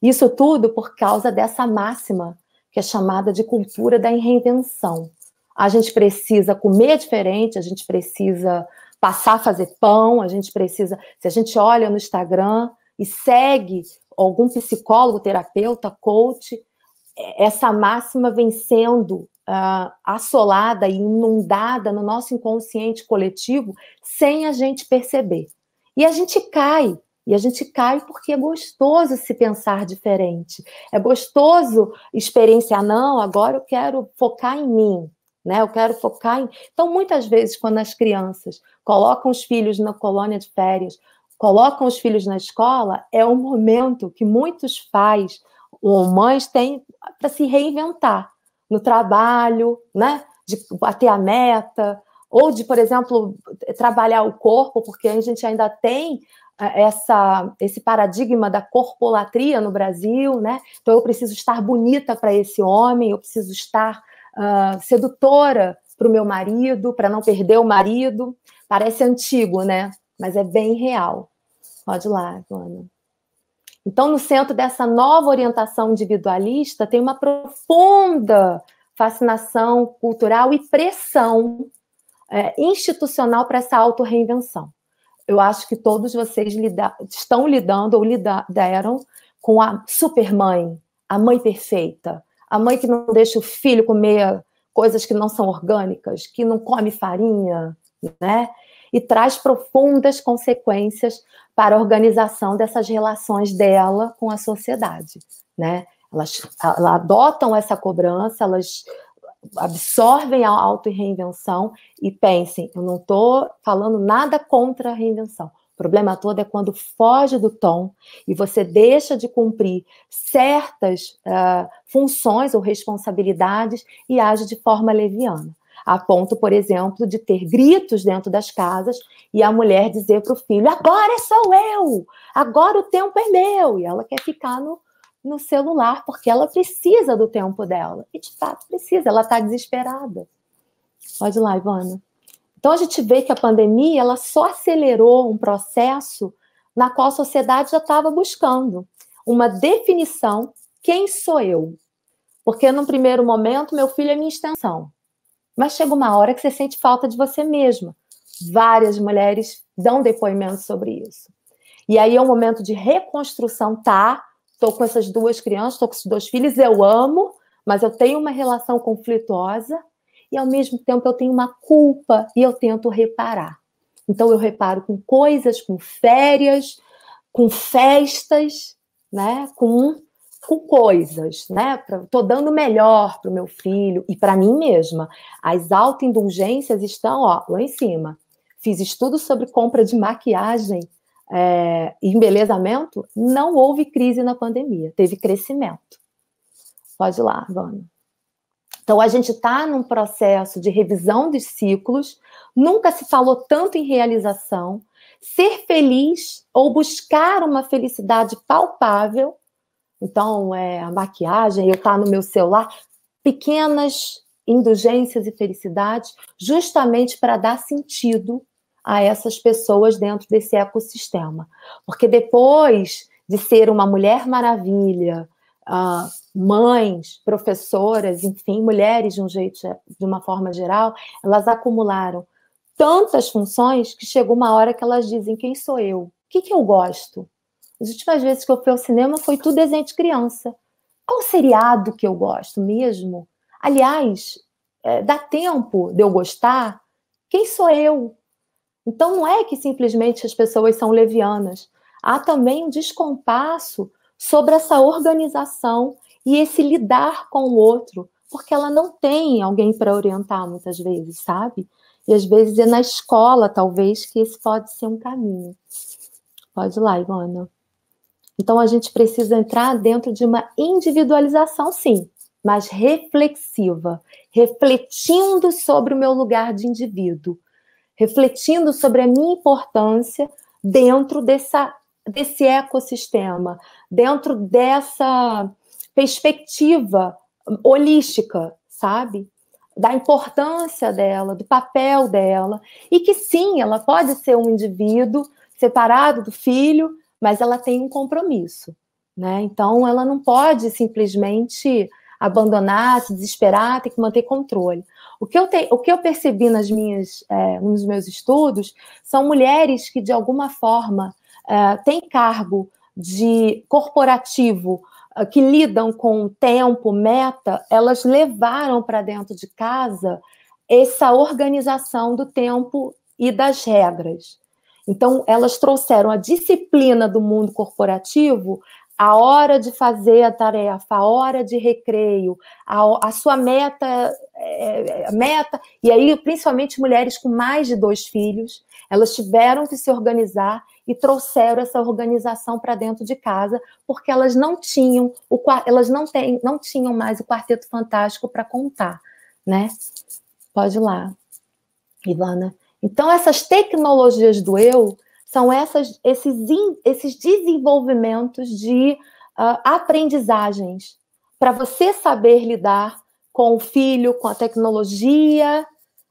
Isso tudo por causa dessa máxima que é chamada de cultura da reinvenção. A gente precisa comer diferente, a gente precisa passar a fazer pão, a gente precisa... Se a gente olha no Instagram e segue algum psicólogo, terapeuta, coach, essa máxima vem sendo assolada e inundada no nosso inconsciente coletivo sem a gente perceber. E a gente cai porque é gostoso se pensar diferente, é gostoso experienciar, não, agora eu quero focar em mim, né? Eu quero focar em... Então, muitas vezes, quando as crianças colocam os filhos na colônia de férias, colocam os filhos na escola, é um momento que muitos pais ou mães têm para se reinventar no trabalho, né? De bater a meta, ou de, por exemplo, trabalhar o corpo, porque a gente ainda tem esse paradigma da corpolatria no Brasil, né? Então, eu preciso estar bonita para esse homem, eu preciso estar sedutora para o meu marido, para não perder o marido. Parece antigo, né? Mas é bem real. Pode ir lá, Ivana. Então, no centro dessa nova orientação individualista, tem uma profunda fascinação cultural e pressão institucional para essa auto-reinvenção. Eu acho que todos vocês estão lidando ou lidaram com a supermãe, a mãe perfeita, a mãe que não deixa o filho comer coisas que não são orgânicas, que não come farinha, né? E traz profundas consequências para a organização dessas relações dela com a sociedade, né? Elas adotam essa cobrança, elas absorvem a auto-reinvenção e pensem, eu não estou falando nada contra a reinvenção. O problema todo é quando foge do tom e você deixa de cumprir certas funções ou responsabilidades e age de forma leviana. A ponto, por exemplo, de ter gritos dentro das casas e a mulher dizer para o filho, agora sou eu, agora o tempo é meu. E ela quer ficar no celular, porque ela precisa do tempo dela. E, de fato, precisa, ela está desesperada. Pode ir lá, Ivana. Então, a gente vê que a pandemia ela só acelerou um processo na qual a sociedade já estava buscando uma definição, quem sou eu? Porque, num primeiro momento, meu filho é minha extensão. Mas chega uma hora que você sente falta de você mesma. Várias mulheres dão depoimentos sobre isso. E aí é um momento de reconstrução, tá? Estou com essas duas crianças, estou com esses dois filhos, eu amo, mas eu tenho uma relação conflituosa e, ao mesmo tempo, eu tenho uma culpa e eu tento reparar. Então, eu reparo com coisas, com férias, com festas, né? Com coisas, né? Estou dando o melhor para o meu filho e para mim mesma. As autoindulgências estão lá em cima. Fiz estudos sobre compra de maquiagem e embelezamento, não houve crise na pandemia, teve crescimento. Pode ir lá, Vânia. Então, a gente está num processo de revisão dos ciclos, nunca se falou tanto em realização, ser feliz ou buscar uma felicidade palpável, Então, a maquiagem, eu estar no meu celular, pequenas indulgências e felicidades, justamente para dar sentido a essas pessoas dentro desse ecossistema. Porque depois de ser uma mulher maravilha, mães, professoras, enfim, mulheres de uma forma geral, elas acumularam tantas funções que chegou uma hora que elas dizem: quem sou eu? O que eu gosto? As últimas vezes que eu fui ao cinema foi tudo desenho de criança. Qual seriado que eu gosto mesmo? Aliás, dá tempo de eu gostar? Quem sou eu? Então, não é que simplesmente as pessoas são levianas. Há também um descompasso sobre essa organização e esse lidar com o outro, porque ela não tem alguém para orientar muitas vezes, sabe? E às vezes é na escola, talvez, que esse pode ser um caminho. Pode ir lá, Ivana. Então, a gente precisa entrar dentro de uma individualização, sim, mas reflexiva, refletindo sobre o meu lugar de indivíduo, refletindo sobre a minha importância dentro desse ecossistema, dentro dessa perspectiva holística, sabe? Da importância dela, do papel dela, e que sim, ela pode ser um indivíduo separado do filho, mas ela tem um compromisso, né? Então, ela não pode simplesmente abandonar, se desesperar, ter que manter controle. O que eu percebi nos meus estudos são mulheres que, de alguma forma, têm cargo de corporativo, que lidam com tempo, meta, elas levaram para dentro de casa essa organização do tempo e das regras. Então, elas trouxeram a disciplina do mundo corporativo, a hora de fazer a tarefa, a hora de recreio, a sua meta, e aí, principalmente mulheres com mais de 2 filhos, elas tiveram que se organizar e trouxeram essa organização para dentro de casa, porque elas não tinham não tinham mais o Quarteto Fantástico para contar, né? Pode ir lá, Ivana. Então, essas tecnologias do eu são esses desenvolvimentos de aprendizagens para você saber lidar com o filho, com a tecnologia,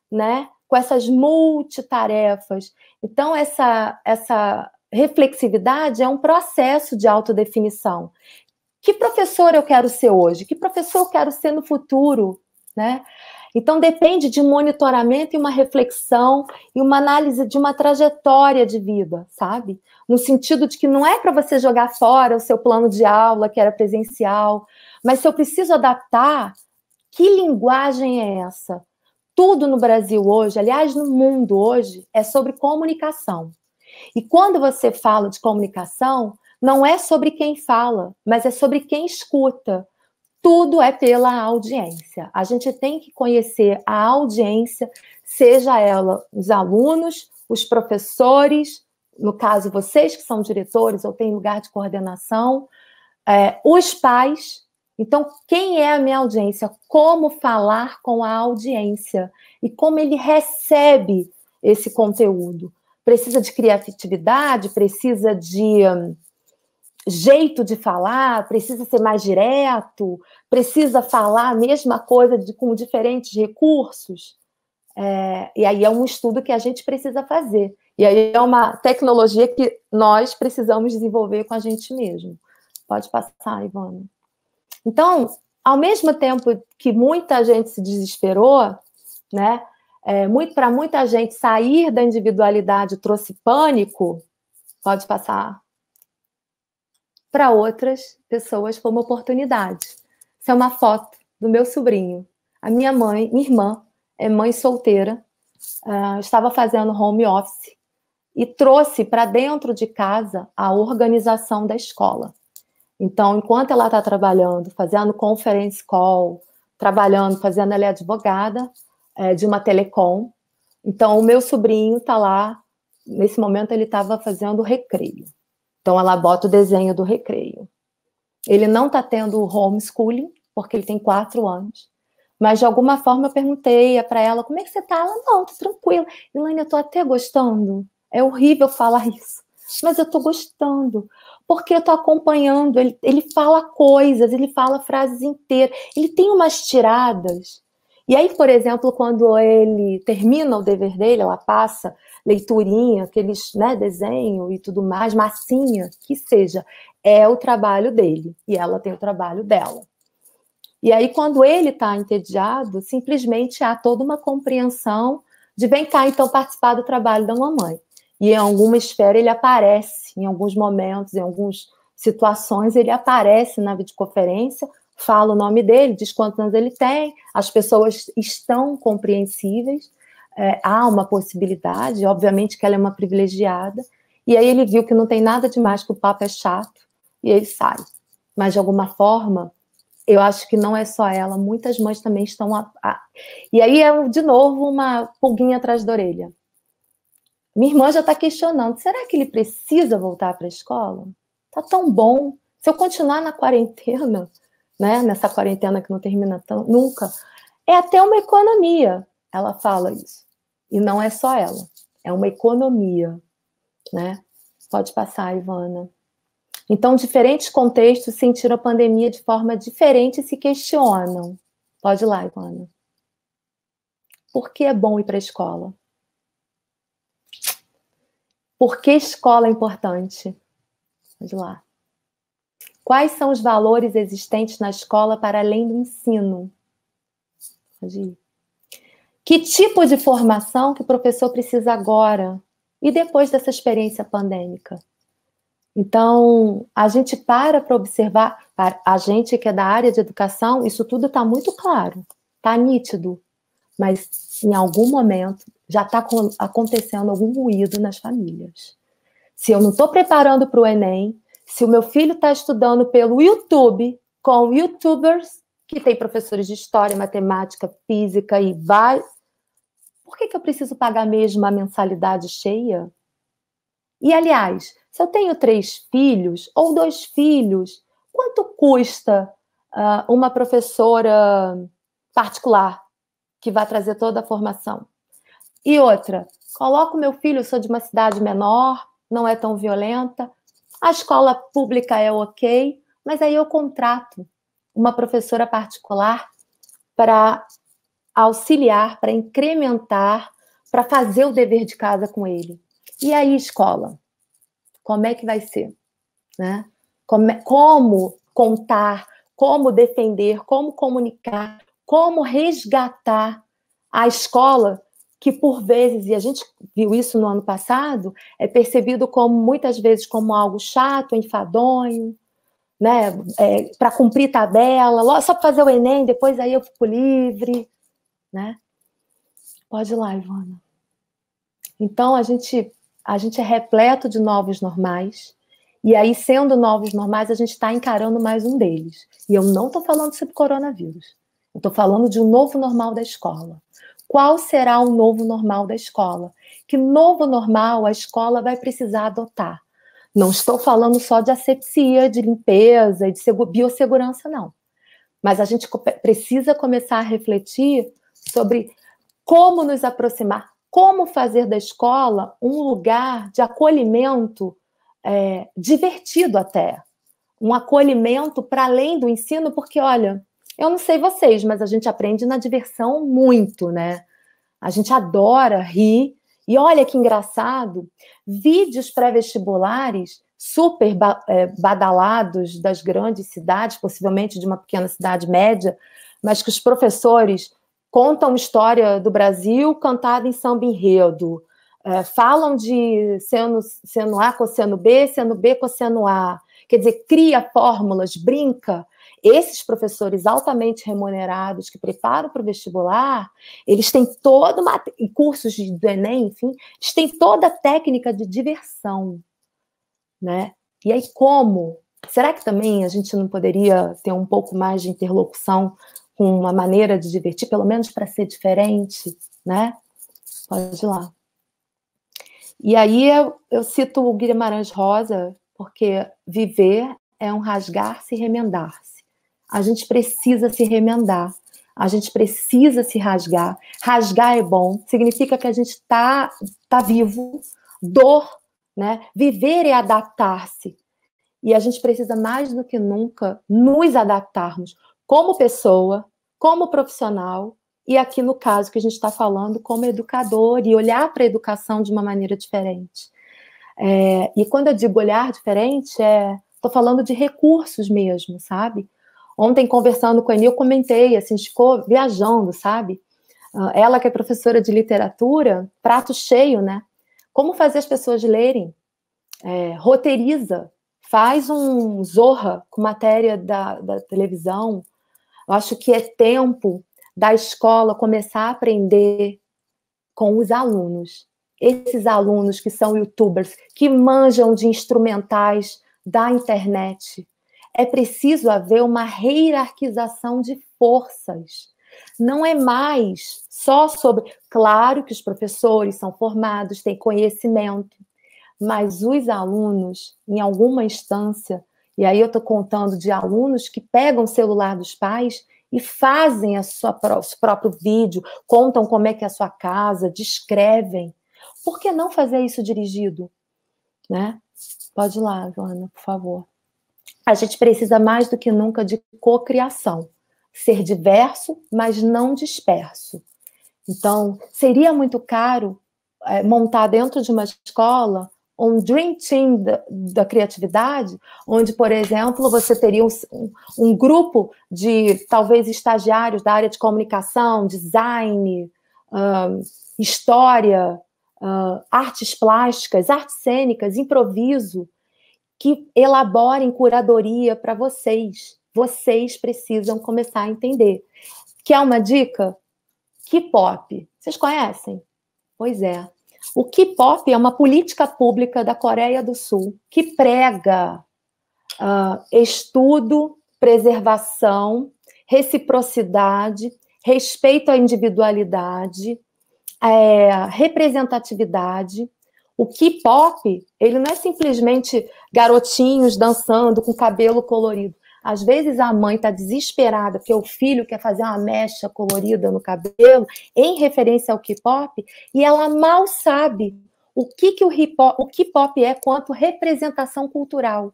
né? Com essas multitarefas. Então, essa reflexividade é um processo de autodefinição. Que professor eu quero ser hoje? Que professor eu quero ser no futuro? Né? Então, depende de um monitoramento e uma reflexão e uma análise de uma trajetória de vida, sabe? No sentido de que não é para você jogar fora o seu plano de aula, que era presencial, mas se eu preciso adaptar, que linguagem é essa? Tudo no Brasil hoje, aliás, no mundo hoje, é sobre comunicação. E quando você fala de comunicação, não é sobre quem fala, mas é sobre quem escuta. Tudo é pela audiência. A gente tem que conhecer a audiência, seja ela os alunos, os professores, no caso vocês que são diretores ou têm lugar de coordenação, os pais. Então, quem é a minha audiência? Como falar com a audiência? E como ele recebe esse conteúdo? Precisa de criatividade? Precisa de jeito de falar? Precisa ser mais direto? Precisa falar a mesma coisa com diferentes recursos? E aí é um estudo que a gente precisa fazer. E aí é uma tecnologia que nós precisamos desenvolver com a gente mesmo. Pode passar, Ivana. Então, ao mesmo tempo que muita gente se desesperou, né, para muita gente sair da individualidade trouxe pânico, pode passar, para outras pessoas foi uma oportunidade. Essa é uma foto do meu sobrinho. A minha irmã, é mãe solteira, estava fazendo home office e trouxe para dentro de casa a organização da escola. Então, enquanto ela está trabalhando, fazendo conference call, fazendo, ela é advogada de uma telecom. Então, o meu sobrinho está lá, nesse momento ele estava fazendo o recreio. Então, ela bota o desenho do recreio. Ele não está tendo homeschooling, porque ele tem 4 anos. Mas, de alguma forma, eu perguntei para ela, como é que você está? Ela, não, estou tranquila. Elaine, eu estou até gostando. É horrível falar isso, mas eu estou gostando. Porque eu estou acompanhando, ele fala coisas, ele fala frases inteiras, ele tem umas tiradas. E aí, por exemplo, quando ele termina o dever dele, ela passa leiturinha, aqueles, né, desenho e tudo mais, massinha, que seja, é o trabalho dele, e ela tem o trabalho dela. E aí, quando ele está entediado, simplesmente há toda uma compreensão de vem cá, então, participar do trabalho da mamãe. E em alguma esfera ele aparece, em alguns momentos, em algumas situações, ele aparece na videoconferência, fala o nome dele, diz quantos anos ele tem, as pessoas estão compreensíveis, há uma possibilidade, obviamente que ela é uma privilegiada, e aí ele viu que não tem nada demais, que o papo é chato, e ele sai. Mas, de alguma forma, eu acho que não é só ela, muitas mães também estão... E aí é, de novo, uma pulguinha atrás da orelha. Minha irmã já está questionando, será que ele precisa voltar para a escola? Está tão bom. Se eu continuar na quarentena, né, nessa quarentena que não termina nunca, é até uma economia. Ela fala isso. E não é só ela, é uma economia, né? Pode passar, Ivana. Então, diferentes contextos sentiram a pandemia de forma diferente e se questionam. Pode ir lá, Ivana. Por que é bom ir para a escola? Por que escola é importante? Pode ir lá. Quais são os valores existentes na escola para além do ensino? Pode ir. Que tipo de formação que o professor precisa agora e depois dessa experiência pandêmica? Então, a gente para observar, a gente que é da área de educação, isso tudo está muito claro, está nítido, mas em algum momento já está acontecendo algum ruído nas famílias. Se eu não estou preparando para o Enem, se o meu filho está estudando pelo YouTube, com youtubers, que tem professores de história, matemática, física e vai... Por que eu preciso pagar mesmo a mensalidade cheia? E, aliás, se eu tenho 3 filhos ou 2 filhos, quanto custa uma professora particular que vai trazer toda a formação? E outra, coloco meu filho, eu sou de uma cidade menor, não é tão violenta, a escola pública é ok, mas aí eu contrato uma professora particular para auxiliar, para incrementar, para fazer o dever de casa com ele. E aí, escola? Como é que vai ser? Né? Como contar, como defender, como comunicar, como resgatar a escola, que por vezes, e a gente viu isso no ano passado, é percebido como, muitas vezes, como algo chato, enfadonho, né? Para cumprir tabela, só para fazer o Enem, depois aí eu fico livre, né? Pode ir lá, Ivana. Então, a gente é repleto de novos normais, e aí, sendo novos normais, a gente está encarando mais um deles. E eu não estou falando sobre coronavírus. Eu estou falando de um novo normal da escola. Qual será o novo normal da escola? Que novo normal a escola vai precisar adotar? Não estou falando só de asepsia, de limpeza e de biossegurança, não. Mas a gente precisa começar a refletir sobre como nos aproximar, como fazer da escola um lugar de acolhimento divertido até. Um acolhimento para além do ensino, porque, olha, eu não sei vocês, mas a gente aprende na diversão muito, né? A gente adora rir. E olha que engraçado, vídeos pré-vestibulares super badalados das grandes cidades, possivelmente de uma pequena cidade média, mas que os professores contam história do Brasil cantada em samba enredo, falam de seno A, cosseno B, cosseno A. Quer dizer, cria fórmulas, brinca. Esses professores altamente remunerados que preparam para o vestibular, eles têm toda uma... E cursos do Enem, enfim, eles têm toda a técnica de diversão, né? E aí como? Será que também a gente não poderia ter um pouco mais de interlocução com uma maneira de divertir, pelo menos para ser diferente, né? Pode ir lá. E aí eu cito o Guimarães Rosa, porque viver é um rasgar-se e remendar-se. A gente precisa se remendar, a gente precisa se rasgar. Rasgar é bom, significa que a gente está vivo, dor, né? Viver é adaptar-se. e a gente precisa mais do que nunca nos adaptarmos como pessoa, como profissional, e aqui no caso que a gente está falando, como educador, e olhar para a educação de uma maneira diferente. E quando eu digo olhar diferente, estou falando de recursos mesmo, sabe? Ontem, conversando com a Eni, eu comentei, assim, a gente ficou viajando, sabe? Ela que é professora de literatura, prato cheio, né? Como fazer as pessoas lerem? Roteiriza, faz um Zorra com matéria da televisão. Eu acho que é tempo da escola começar a aprender com os alunos. Esses alunos que são youtubers, que manjam de instrumentais da internet. É preciso haver uma hierarquização de forças. Não é mais só sobre... Claro que os professores são formados, têm conhecimento, mas os alunos, em alguma instância, e aí eu estou contando de alunos que pegam o celular dos pais e fazem o seu próprio vídeo, contam como é que é a sua casa, descrevem. Por que não fazer isso dirigido? Né? Pode ir lá, Joana, por favor. A gente precisa mais do que nunca de cocriação. Ser diverso, mas não disperso. Então, seria muito caro montar dentro de uma escola um dream team da criatividade, onde, por exemplo, você teria um grupo de, talvez, estagiários da área de comunicação, design, história, artes plásticas, artes cênicas, improviso, que elaborem curadoria para vocês. Vocês precisam começar a entender. Quer uma dica? K-pop. Vocês conhecem? Pois é. O K-pop é uma política pública da Coreia do Sul que prega estudo, preservação, reciprocidade, respeito à individualidade, representatividade. O K-pop, ele não é simplesmente garotinhos dançando com cabelo colorido. Às vezes a mãe está desesperada porque o filho quer fazer uma mecha colorida no cabelo em referência ao K-pop e ela mal sabe o que o K-pop é quanto representação cultural.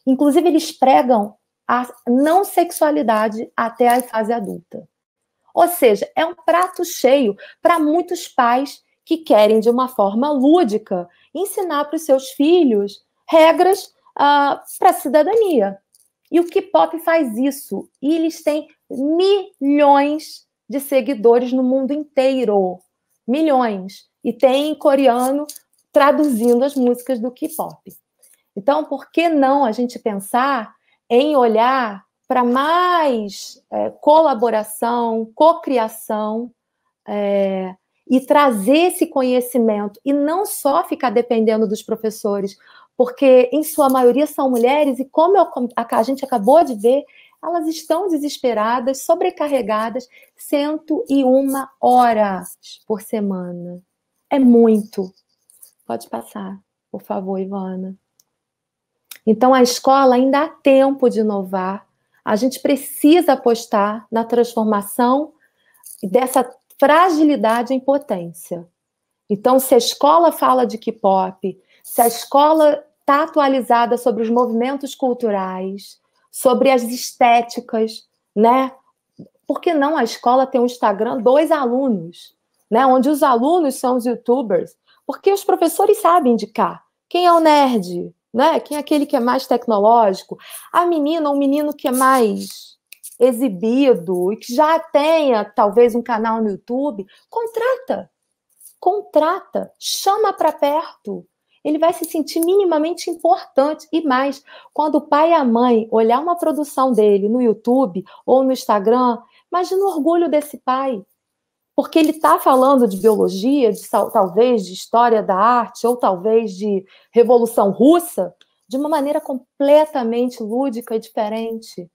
Inclusive, eles pregam a não sexualidade até a fase adulta. Ou seja, é um prato cheio para muitos pais que querem, de uma forma lúdica, ensinar para os seus filhos regras para a cidadania. E o K-pop faz isso. E eles têm milhões de seguidores no mundo inteiro. Milhões. E tem coreano traduzindo as músicas do K-pop. Então, por que não a gente pensar em olhar para mais colaboração, cocriação, e trazer esse conhecimento, e não só ficar dependendo dos professores, porque, em sua maioria, são mulheres, e como a gente acabou de ver, elas estão desesperadas, sobrecarregadas, 101 horas por semana. É muito. Pode passar, por favor, Ivana. Então, a escola ainda há tempo de inovar. A gente precisa apostar na transformação dessa fragilidade em potência. Então, se a escola fala de K-pop, se a escola está atualizada sobre os movimentos culturais, sobre as estéticas, né? Por que não a escola tem um Instagram 2 alunos, né? Onde os alunos são os youtubers? Porque os professores sabem indicar quem é o nerd, né? Quem é aquele que é mais tecnológico, a menina ou o menino que é mais exibido e que já tenha, talvez, um canal no YouTube, contrata, chama para perto. Ele vai se sentir minimamente importante. E mais, quando o pai e a mãe olhar uma produção dele no YouTube ou no Instagram, imagina o orgulho desse pai. Porque ele está falando de biologia, talvez de história da arte, ou talvez de Revolução Russa, de uma maneira completamente lúdica e diferente.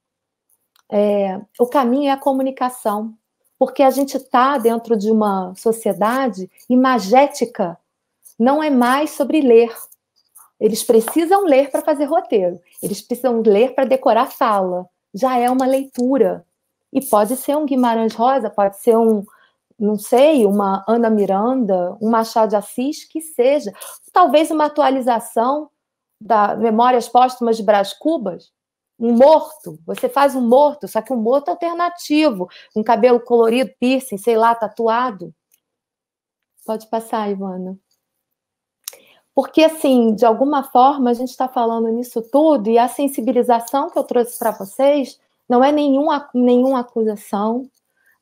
O caminho é a comunicação, porque a gente está dentro de uma sociedade imagética, não é mais sobre ler. Eles precisam ler para fazer roteiro, eles precisam ler para decorar fala, já é uma leitura. E pode ser um Guimarães Rosa, pode ser não sei, uma Ana Miranda, um Machado de Assis, que seja. Talvez uma atualização da Memórias Póstumas de Brás Cubas? Um morto, você faz um morto, só que um morto alternativo, com cabelo colorido, piercing, sei lá, tatuado. Pode passar, Ivana. Porque, assim, de alguma forma, a gente está falando nisso tudo, e a sensibilização que eu trouxe para vocês não é nenhuma acusação,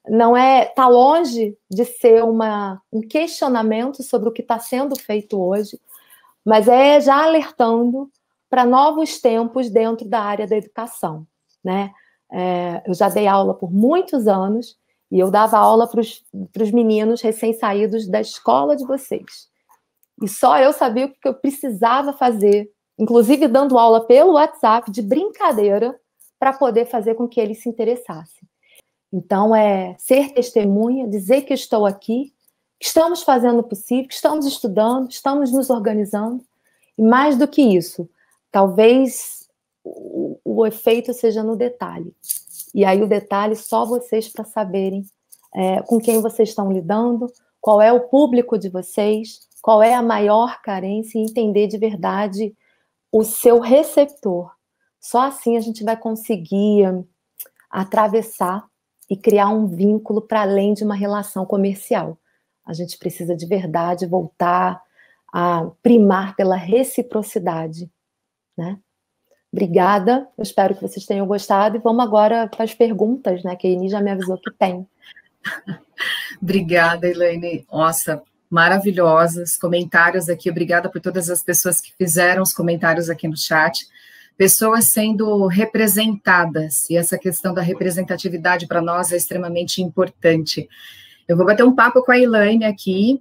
não é, está longe de ser um questionamento sobre o que está sendo feito hoje, mas é já alertando para novos tempos dentro da área da educação, né? Eu já dei aula por muitos anos e eu dava aula para os meninos recém-saídos da escola de vocês. E só eu sabia o que eu precisava fazer, inclusive dando aula pelo WhatsApp, de brincadeira, para poder fazer com que eles se interessassem. Então, ser testemunha, dizer que estou aqui, que estamos fazendo o possível, que estamos estudando, estamos nos organizando. E mais do que isso, talvez o efeito seja no detalhe. E aí o detalhe só vocês para saberem com quem vocês estão lidando, qual é o público de vocês, qual é a maior carência e entender de verdade o seu receptor. Só assim a gente vai conseguir atravessar e criar um vínculo para além de uma relação comercial. A gente precisa de verdade voltar a primar pela reciprocidade, né? Obrigada, eu espero que vocês tenham gostado e vamos agora para as perguntas, né, que a Eni já me avisou que tem. Obrigada, Elaine. Nossa, maravilhosas comentários aqui. Obrigada por todas as pessoas que fizeram os comentários aqui no chat. Pessoas sendo representadas, e essa questão da representatividade para nós é extremamente importante. Eu vou bater um papo com a Elaine aqui.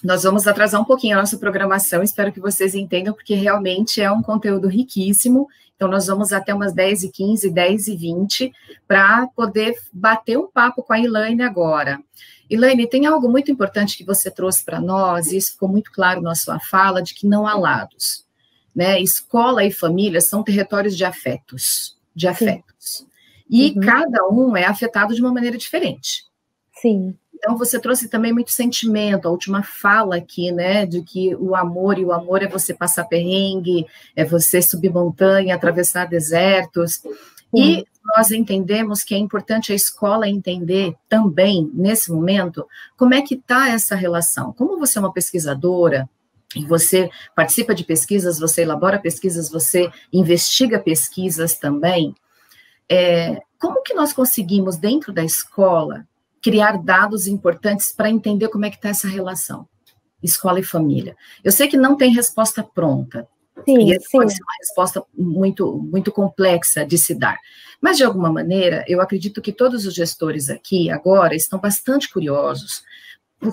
Nós vamos atrasar um pouquinho a nossa programação, espero que vocês entendam, porque realmente é um conteúdo riquíssimo. Então, nós vamos até umas 10h15, 10h20, para poder bater um papo com a Elaine agora. Elaine, tem algo muito importante que você trouxe para nós, e isso ficou muito claro na sua fala, de que não há lados, né? Escola e família são territórios de afetos. Sim. E cada um é afetado de uma maneira diferente. Sim. Então, você trouxe também muito sentimento, a última fala aqui, né, de que o amor é você passar perrengue, é você subir montanha, atravessar desertos, e nós entendemos que é importante a escola entender também, nesse momento, como é que está essa relação. Como você é uma pesquisadora, e você participa de pesquisas, você elabora pesquisas, você investiga pesquisas também, como que nós conseguimos, dentro da escola, criar dados importantes para entender como é que está essa relação, escola e família? Eu sei que não tem resposta pronta, e essa pode ser uma resposta muito, muito complexa de se dar, mas, de alguma maneira, eu acredito que todos os gestores aqui, agora, estão bastante curiosos,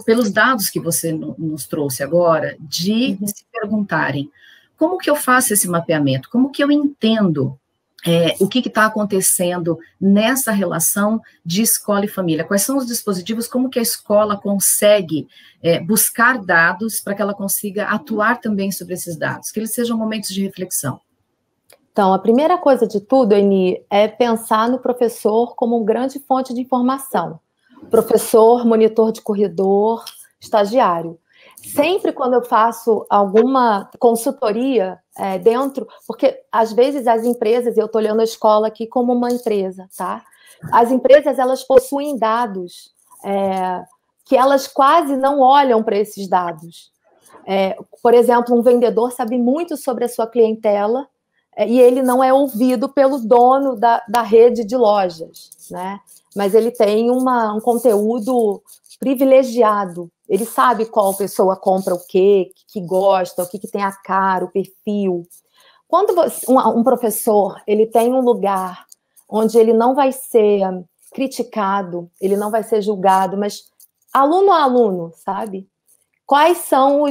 pelos dados que você nos trouxe agora, de se perguntarem, como que eu faço esse mapeamento? Como que eu entendo o que está acontecendo nessa relação de escola e família? Quais são os dispositivos, como que a escola consegue buscar dados para que ela consiga atuar também sobre esses dados, que eles sejam momentos de reflexão? Então, a primeira coisa de tudo, Eni, é pensar no professor como uma grande fonte de informação. Professor, monitor de corredor, estagiário. Sempre quando eu faço alguma consultoria dentro, porque às vezes as empresas, eu estou olhando a escola aqui como uma empresa, tá? As empresas, elas possuem dados que elas quase não olham para esses dados. Por exemplo, um vendedor sabe muito sobre a sua clientela e ele não é ouvido pelo dono da rede de lojas, né? Mas ele tem um conteúdo privilegiado. Ele sabe qual pessoa compra o que gosta, o que tem a cara, o perfil. Quando um professor ele tem um lugar onde ele não vai ser criticado, ele não vai ser julgado, mas aluno a aluno, sabe? Quais são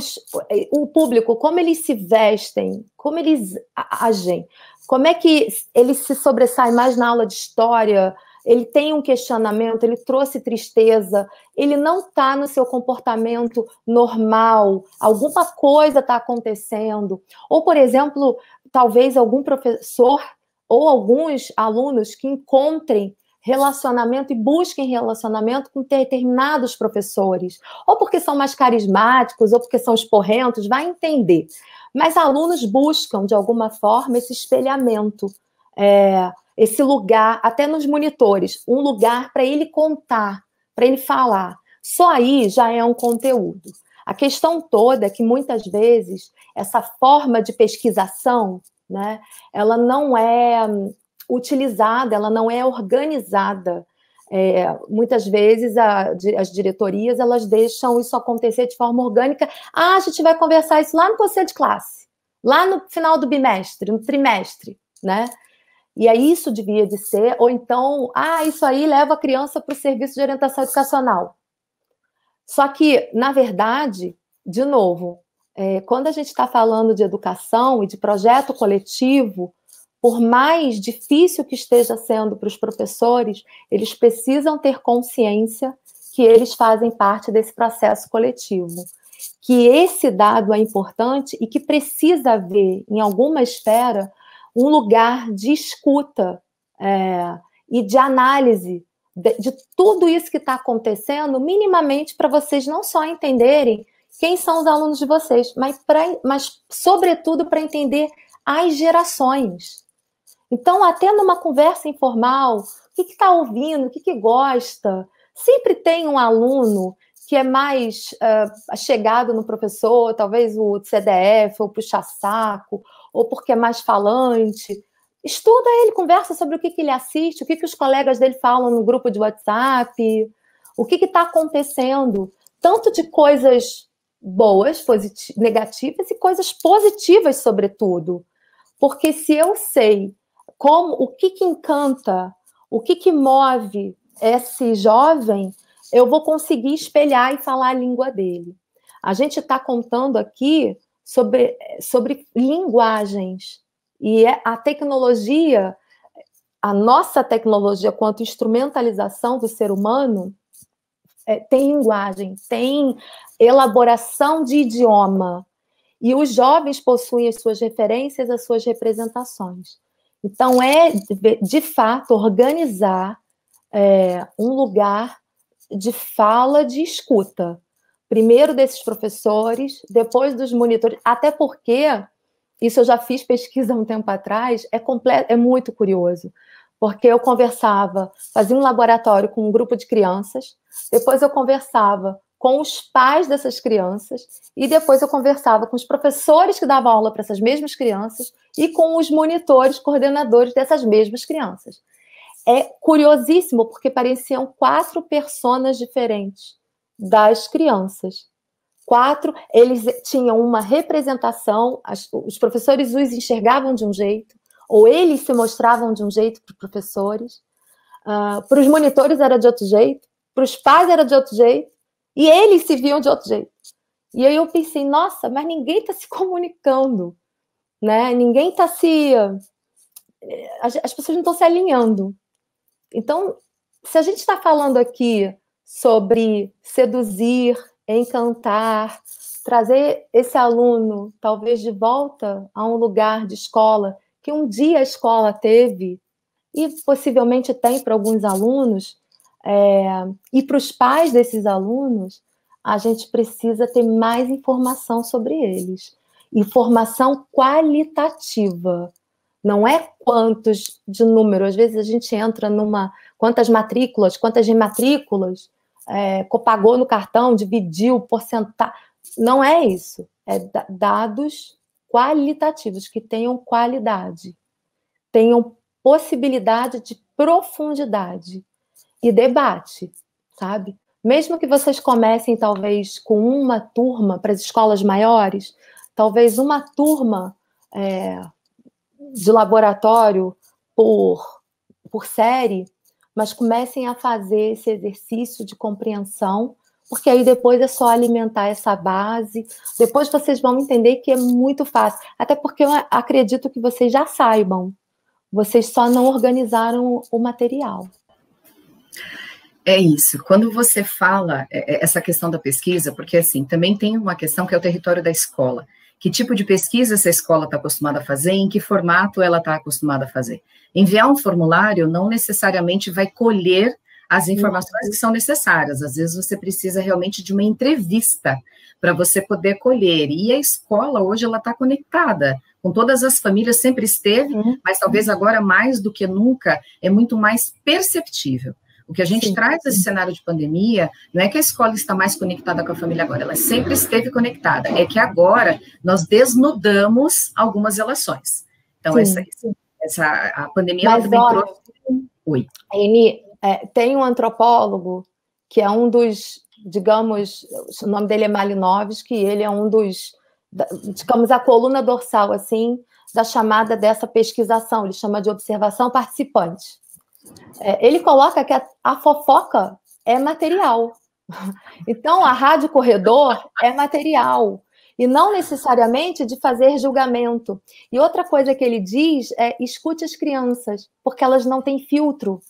o público, como eles se vestem, como eles agem, como é que ele se sobressai mais na aula de história, ele tem um questionamento, ele trouxe tristeza, ele não está no seu comportamento normal, alguma coisa está acontecendo. Ou, por exemplo, talvez algum professor ou alguns alunos que encontrem relacionamento e busquem relacionamento com determinados professores, ou porque são mais carismáticos, ou porque são esporrentos, vai entender. Mas alunos buscam, de alguma forma, esse espelhamento, esse lugar, até nos monitores, um lugar para ele contar, para ele falar. Só aí já é um conteúdo. A questão toda é que, muitas vezes, essa forma de pesquisação, né, ela não é utilizada, ela não é organizada. Muitas vezes as diretorias, elas deixam isso acontecer de forma orgânica. A gente vai conversar isso lá no conselho de classe, lá no final do bimestre, no trimestre, né? E aí isso devia de ser, ou então, isso aí leva a criança para o serviço de orientação educacional. Só que, na verdade, de novo, quando a gente está falando de educação e de projeto coletivo, por mais difícil que esteja sendo para os professores, eles precisam ter consciência que eles fazem parte desse processo coletivo, que esse dado é importante e que precisa haver, em alguma esfera, um lugar de escuta e de análise de tudo isso que está acontecendo, minimamente para vocês não só entenderem quem são os alunos de vocês, mas sobretudo, para entender as gerações. Então, até numa conversa informal, o que está ouvindo, o que gosta? Sempre tem um aluno que é mais chegado no professor, talvez o CDF, ou puxa-saco, ou porque é mais falante. Estuda ele, conversa sobre o que ele assiste, o que os colegas dele falam no grupo de WhatsApp, o que está acontecendo, tanto de coisas boas, negativas, e coisas positivas, sobretudo. Porque se eu sei o que encanta, o que move esse jovem, eu vou conseguir espelhar e falar a língua dele. A gente está contando aqui sobre linguagens. E a tecnologia, a nossa tecnologia, quanto instrumentalização do ser humano, tem linguagem, tem elaboração de idioma. E os jovens possuem as suas referências, as suas representações. Então, de fato, organizar um lugar de fala, de escuta. Primeiro desses professores, depois dos monitores, até porque, isso eu já fiz pesquisa há um tempo atrás, é muito curioso, porque eu fazia um laboratório com um grupo de crianças, depois eu conversava com os pais dessas crianças, e depois eu conversava com os professores que davam aula para essas mesmas crianças e com os monitores, coordenadores dessas mesmas crianças. É curiosíssimo, porque pareciam 4 personas diferentes das crianças. 4, eles tinham uma representação, os professores os enxergavam de um jeito, ou eles se mostravam de um jeito para os professores, para os monitores era de outro jeito, para os pais era de outro jeito, e eles se viam de outro jeito. E aí eu pensei, nossa, mas ninguém está se comunicando, né? Ninguém está as pessoas não estão se alinhando. Então, se a gente está falando aqui sobre seduzir, encantar, trazer esse aluno, talvez, de volta a um lugar de escola que um dia a escola teve, e possivelmente tem para alguns alunos, e para os pais desses alunos, a gente precisa ter mais informação sobre eles. Informação qualitativa. Não é quantos de número. Às vezes a gente entra quantas matrículas, quantas rematrículas, pagou no cartão, dividiu, porcentagem. Não é isso. É dados qualitativos, que tenham qualidade, tenham possibilidade de profundidade e debate, sabe? Mesmo que vocês comecem, talvez, com uma turma para as escolas maiores, talvez uma turma de laboratório por série, mas comecem a fazer esse exercício de compreensão, porque aí depois é só alimentar essa base, depois vocês vão entender que é muito fácil, até porque eu acredito que vocês já saibam, vocês só não organizaram o material. É isso. Quando você fala essa questão da pesquisa, porque assim, também tem uma questão que é o território da escola. que tipo de pesquisa essa escola está acostumada a fazer, em que formato ela está acostumada a fazer. Enviar um formulário não necessariamente vai colher as informações que são necessárias. Às vezes você precisa realmente de uma entrevista para você poder colher. E a escola hoje ela está conectada com todas as famílias, sempre esteve, mas talvez agora mais do que nunca é muito mais perceptível. O que a gente traz desse cenário de pandemia não é que a escola está mais conectada com a família agora, ela sempre esteve conectada, é que agora nós desnudamos algumas relações. Então, a pandemia ela também trouxe... Oi. Eni, tem um antropólogo que é um dos, digamos, o nome dele é Malinowski, ele é um dos, digamos, a coluna dorsal, assim, da chamada dessa pesquisação, ele chama de observação participante. Ele coloca que a fofoca é material. Então, a rádio corredor é material. E não necessariamente de fazer julgamento. E outra coisa que ele diz é: escute as crianças, porque elas não têm filtro.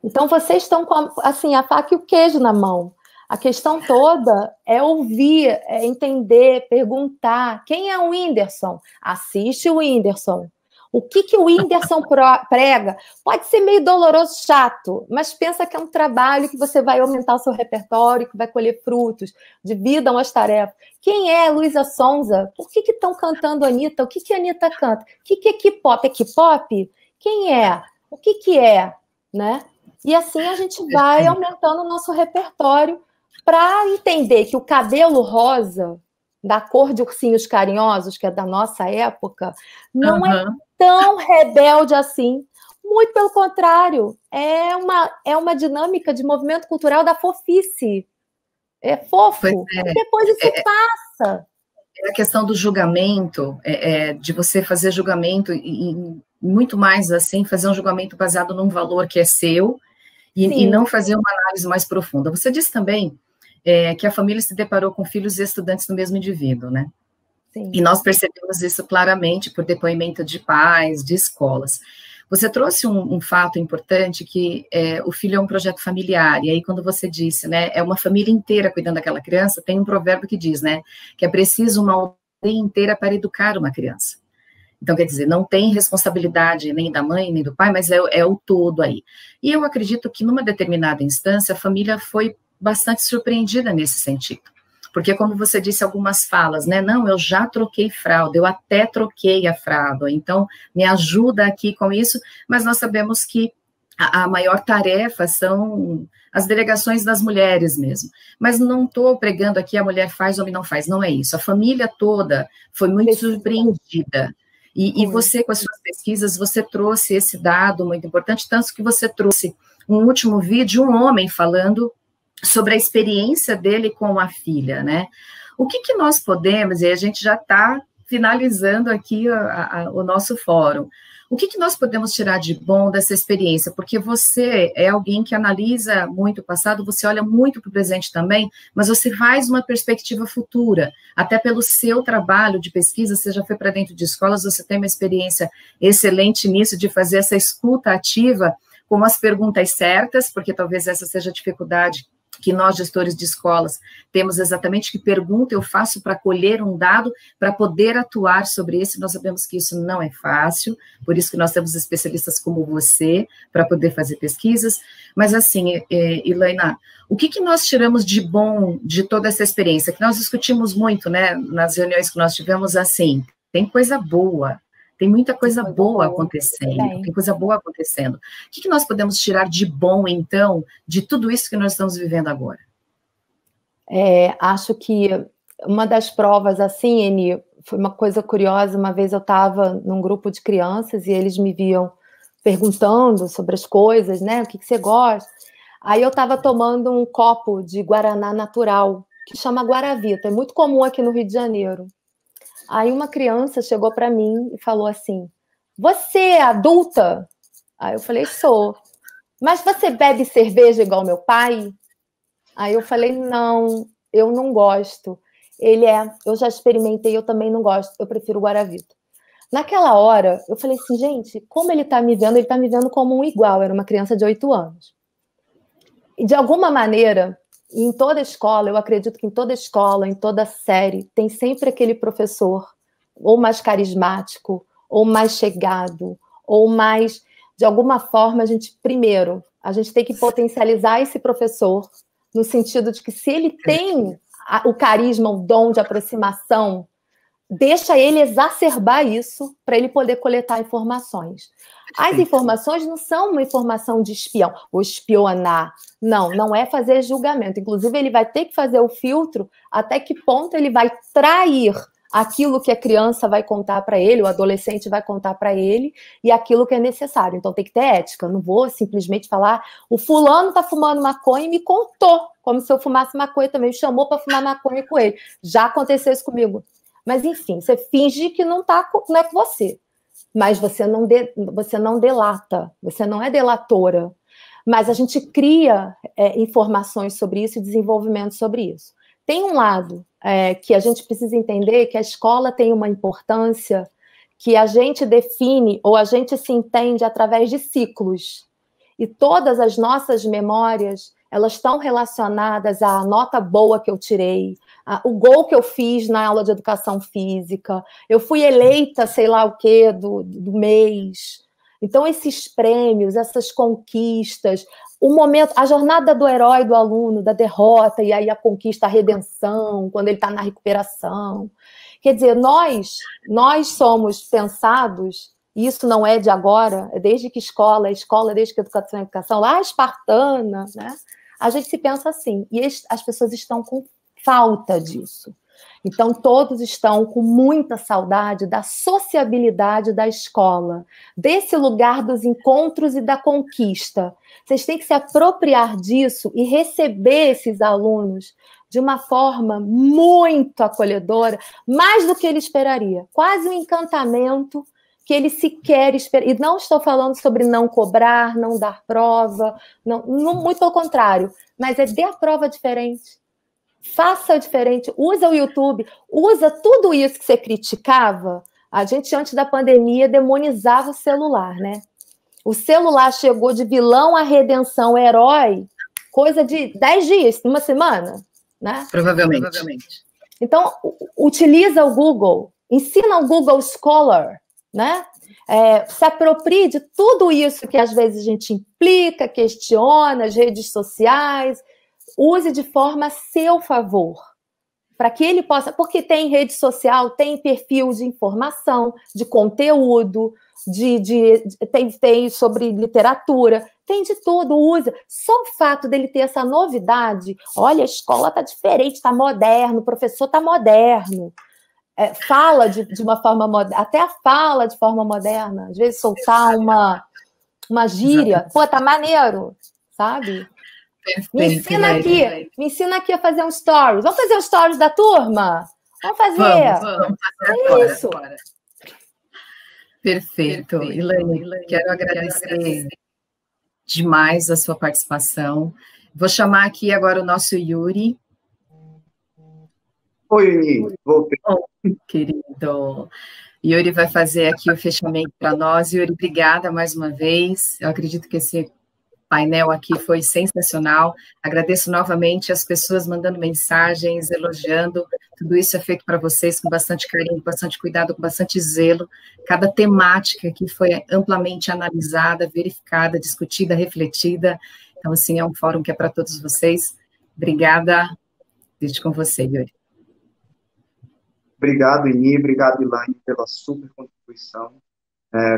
Então, vocês estão com a faca e o queijo na mão. A questão toda é ouvir, é entender, perguntar. Quem é o Whindersson? Assiste o Whindersson. O que o Whindersson prega pode ser meio doloroso, chato, mas pensa que é um trabalho que você vai aumentar o seu repertório, que vai colher frutos, dividam as tarefas. Quem é Luísa Sonza? Por que estão cantando Anitta? O que a Anitta canta? O que é K-pop? É K-pop? Quem é? O que é? Né? E assim a gente vai aumentando o nosso repertório para entender que o cabelo rosa, da cor de ursinhos carinhosos, que é da nossa época, não é tão rebelde assim. Muito pelo contrário, é uma dinâmica de movimento cultural da fofice. É fofo. E depois isso passa. É a questão do julgamento, de você fazer julgamento e muito mais assim, fazer um julgamento baseado num valor que é seu e não fazer uma análise mais profunda. Você disse também que a família se deparou com filhos e estudantes do mesmo indivíduo, né? Sim. E nós percebemos isso claramente por depoimento de pais, de escolas. Você trouxe um fato importante, que o filho é um projeto familiar, e aí quando você disse, né, é uma família inteira cuidando daquela criança, tem um provérbio que diz, né, que é preciso uma aldeia inteira para educar uma criança. Então, quer dizer, não tem responsabilidade nem da mãe, nem do pai, mas é o todo aí. E eu acredito que numa determinada instância, a família foi bastante surpreendida nesse sentido. Porque, como você disse, algumas falas, né? Não, eu já troquei fralda, eu até troquei a fralda, então me ajuda aqui com isso, mas nós sabemos que a maior tarefa são as delegações das mulheres mesmo. Mas não estou pregando aqui a mulher faz, o homem não faz, não é isso. A família toda foi muito surpreendida. E você, com as suas pesquisas, você trouxe esse dado muito importante, tanto que você trouxe um último vídeo, um homem falando sobre a experiência dele com a filha, né? O que nós podemos, e a gente já está finalizando aqui o nosso fórum, o que nós podemos tirar de bom dessa experiência? Porque você é alguém que analisa muito o passado, você olha muito para o presente também, mas você faz uma perspectiva futura, até pelo seu trabalho de pesquisa, você já foi para dentro de escolas, você tem uma experiência excelente nisso, de fazer essa escuta ativa, com as perguntas certas, porque talvez essa seja a dificuldade que nós, gestores de escolas, temos exatamente que pergunta eu faço para colher um dado, para poder atuar sobre isso. Nós sabemos que isso não é fácil, por isso que nós temos especialistas como você, para poder fazer pesquisas, mas assim, Elaina, o que nós tiramos de bom de toda essa experiência, que nós discutimos muito, né, nas reuniões que nós tivemos, assim, tem coisa boa, tem muita coisa boa acontecendo, tem coisa boa acontecendo. O que nós podemos tirar de bom, então, de tudo isso que nós estamos vivendo agora? Acho que uma das provas, assim, Eni, foi uma coisa curiosa. Uma vez eu estava num grupo de crianças e eles me viam perguntando sobre as coisas, né? O que você gosta? Aí eu estava tomando um copo de guaraná natural, que chama Guaravita, é muito comum aqui no Rio de Janeiro. Aí uma criança chegou para mim e falou assim: você é adulta? Aí eu falei: sou. Mas você bebe cerveja igual meu pai? Aí eu falei: não, eu não gosto. Eu já experimentei, eu também não gosto, eu prefiro Guaravita. Naquela hora, eu falei assim: gente, como ele está me vendo como um igual, era uma criança de 8 anos. E de alguma maneira, em toda escola, eu acredito que em toda escola, em toda série, tem sempre aquele professor ou mais carismático, ou mais chegado, ou mais, de alguma forma, primeiro, a gente tem que potencializar esse professor, no sentido de que se ele tem o carisma, o dom de aproximação, deixa ele exacerbar isso para ele poder coletar informações. As informações não são uma informação de espião, ou espionar. Não, não é fazer julgamento. Inclusive, ele vai ter que fazer o filtro até que ponto ele vai trair aquilo que a criança vai contar para ele, o adolescente vai contar para ele, e aquilo que é necessário. Então, tem que ter ética. Eu não vou simplesmente falar, o fulano está fumando maconha e me contou, como se eu fumasse maconha também, me chamou para fumar maconha com ele. Já aconteceu isso comigo. Mas, enfim, você finge que não é com você. Mas você não delata, você não é delatora. Mas a gente cria informações sobre isso e desenvolvimento sobre isso. Tem um lado que a gente precisa entender, que a escola tem uma importância que a gente define ou a gente se entende através de ciclos. E todas as nossas memórias, elas estão relacionadas à nota boa que eu tirei, o gol que eu fiz na aula de educação física, eu fui eleita, sei lá o quê, do mês. Então, esses prêmios, essas conquistas, o momento, a jornada do herói do aluno, da derrota, e aí a conquista, a redenção, quando ele está na recuperação. Quer dizer, nós somos pensados, e isso não é de agora, é desde que escola, desde que educação é educação, lá espartana, né? A gente se pensa assim, e as pessoas estão com falta disso. Então, todos estão com muita saudade da sociabilidade da escola, desse lugar dos encontros e da conquista. Vocês têm que se apropriar disso e receber esses alunos de uma forma muito acolhedora, mais do que ele esperaria. Quase um encantamento que ele sequer espera. E não estou falando sobre não cobrar, não dar prova, não, muito pelo contrário, mas dê a prova diferente. Faça diferente, usa o YouTube, usa tudo isso que você criticava. A gente, antes da pandemia, demonizava o celular, né? O celular chegou de vilão a redenção, herói, coisa de 10 dias, uma semana, né? Provavelmente. Então, utiliza o Google, ensina o Google Scholar, né? Se aproprie de tudo isso que às vezes a gente implica, questiona, as redes sociais. Use de forma a seu favor, para que ele possa... Porque tem rede social, tem perfil de informação, de conteúdo, tem sobre literatura, tem de tudo, usa. Só o fato dele ter essa novidade, olha, a escola está diferente, está moderno, o professor está moderno, fala de uma forma moderna, até a fala de forma moderna, às vezes soltar uma gíria, pô, tá maneiro, sabe? Me ensina aqui a fazer um stories. Vamos fazer um stories da turma? Vamos fazer. Vamos fazer isso. Agora. Perfeito. Elaine, quero agradecer demais a sua participação. Vou chamar aqui agora o nosso Yuri. Oi, Yuri. Voltei. Oh, querido. Yuri vai fazer aqui o fechamento para nós. Yuri, obrigada mais uma vez. Eu acredito que esse painel aqui foi sensacional. Agradeço novamente as pessoas mandando mensagens, elogiando. Tudo isso é feito para vocês com bastante carinho, com bastante cuidado, com bastante zelo. Cada temática aqui foi amplamente analisada, verificada, discutida, refletida. Então, assim, é um fórum que é para todos vocês. Obrigada. Deixo com você, Yuri. Obrigado, Eni. Obrigado, Elaine, pela super contribuição.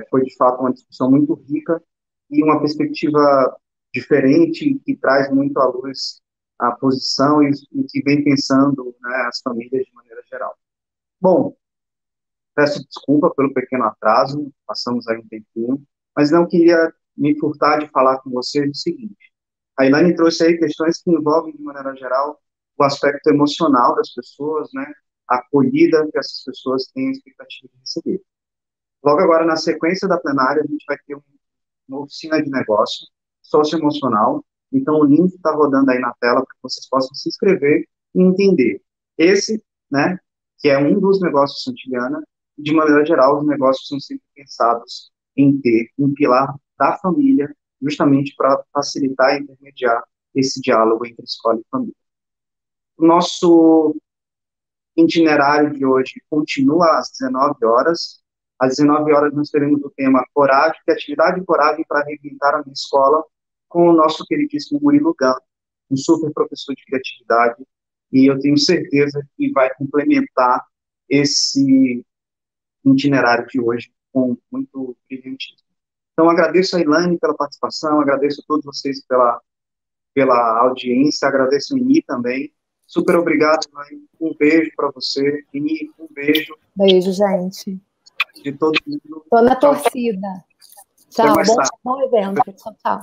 Foi, de fato, uma discussão muito rica e uma perspectiva diferente, que traz muito à luz a posição e que vem pensando, né, as famílias de maneira geral. Bom, peço desculpa pelo pequeno atraso, passamos aí um tempinho, mas não queria me furtar de falar com vocês o seguinte: a Elaine trouxe aí questões que envolvem, de maneira geral, o aspecto emocional das pessoas, né, a acolhida que essas pessoas têm a expectativa de receber. Logo agora, na sequência da plenária, a gente vai ter uma oficina de negócio socioemocional. Então, o link está rodando aí na tela para que vocês possam se inscrever e entender. Esse, né, que é um dos negócios Santillana, e, de maneira geral, os negócios são sempre pensados em ter um pilar da família, justamente para facilitar e intermediar esse diálogo entre escola e família. O nosso itinerário de hoje continua às 19 horas. Às 19 horas nós teremos o tema Coragem, Criatividade e Coragem para Reinventar a Minha Escola, com o nosso queridíssimo Murilo Gama, um super professor de criatividade, e eu tenho certeza que vai complementar esse itinerário de hoje com muito brilhantismo. Então, agradeço a Elaine pela participação, agradeço a todos vocês pela audiência, agradeço a Ini também. Super obrigado, Elaine. Um beijo para você. Ini, um beijo. Beijo, gente. De todo mundo. Tô na torcida. Tchau, Até mais tarde. bom evento. Tchau, tchau.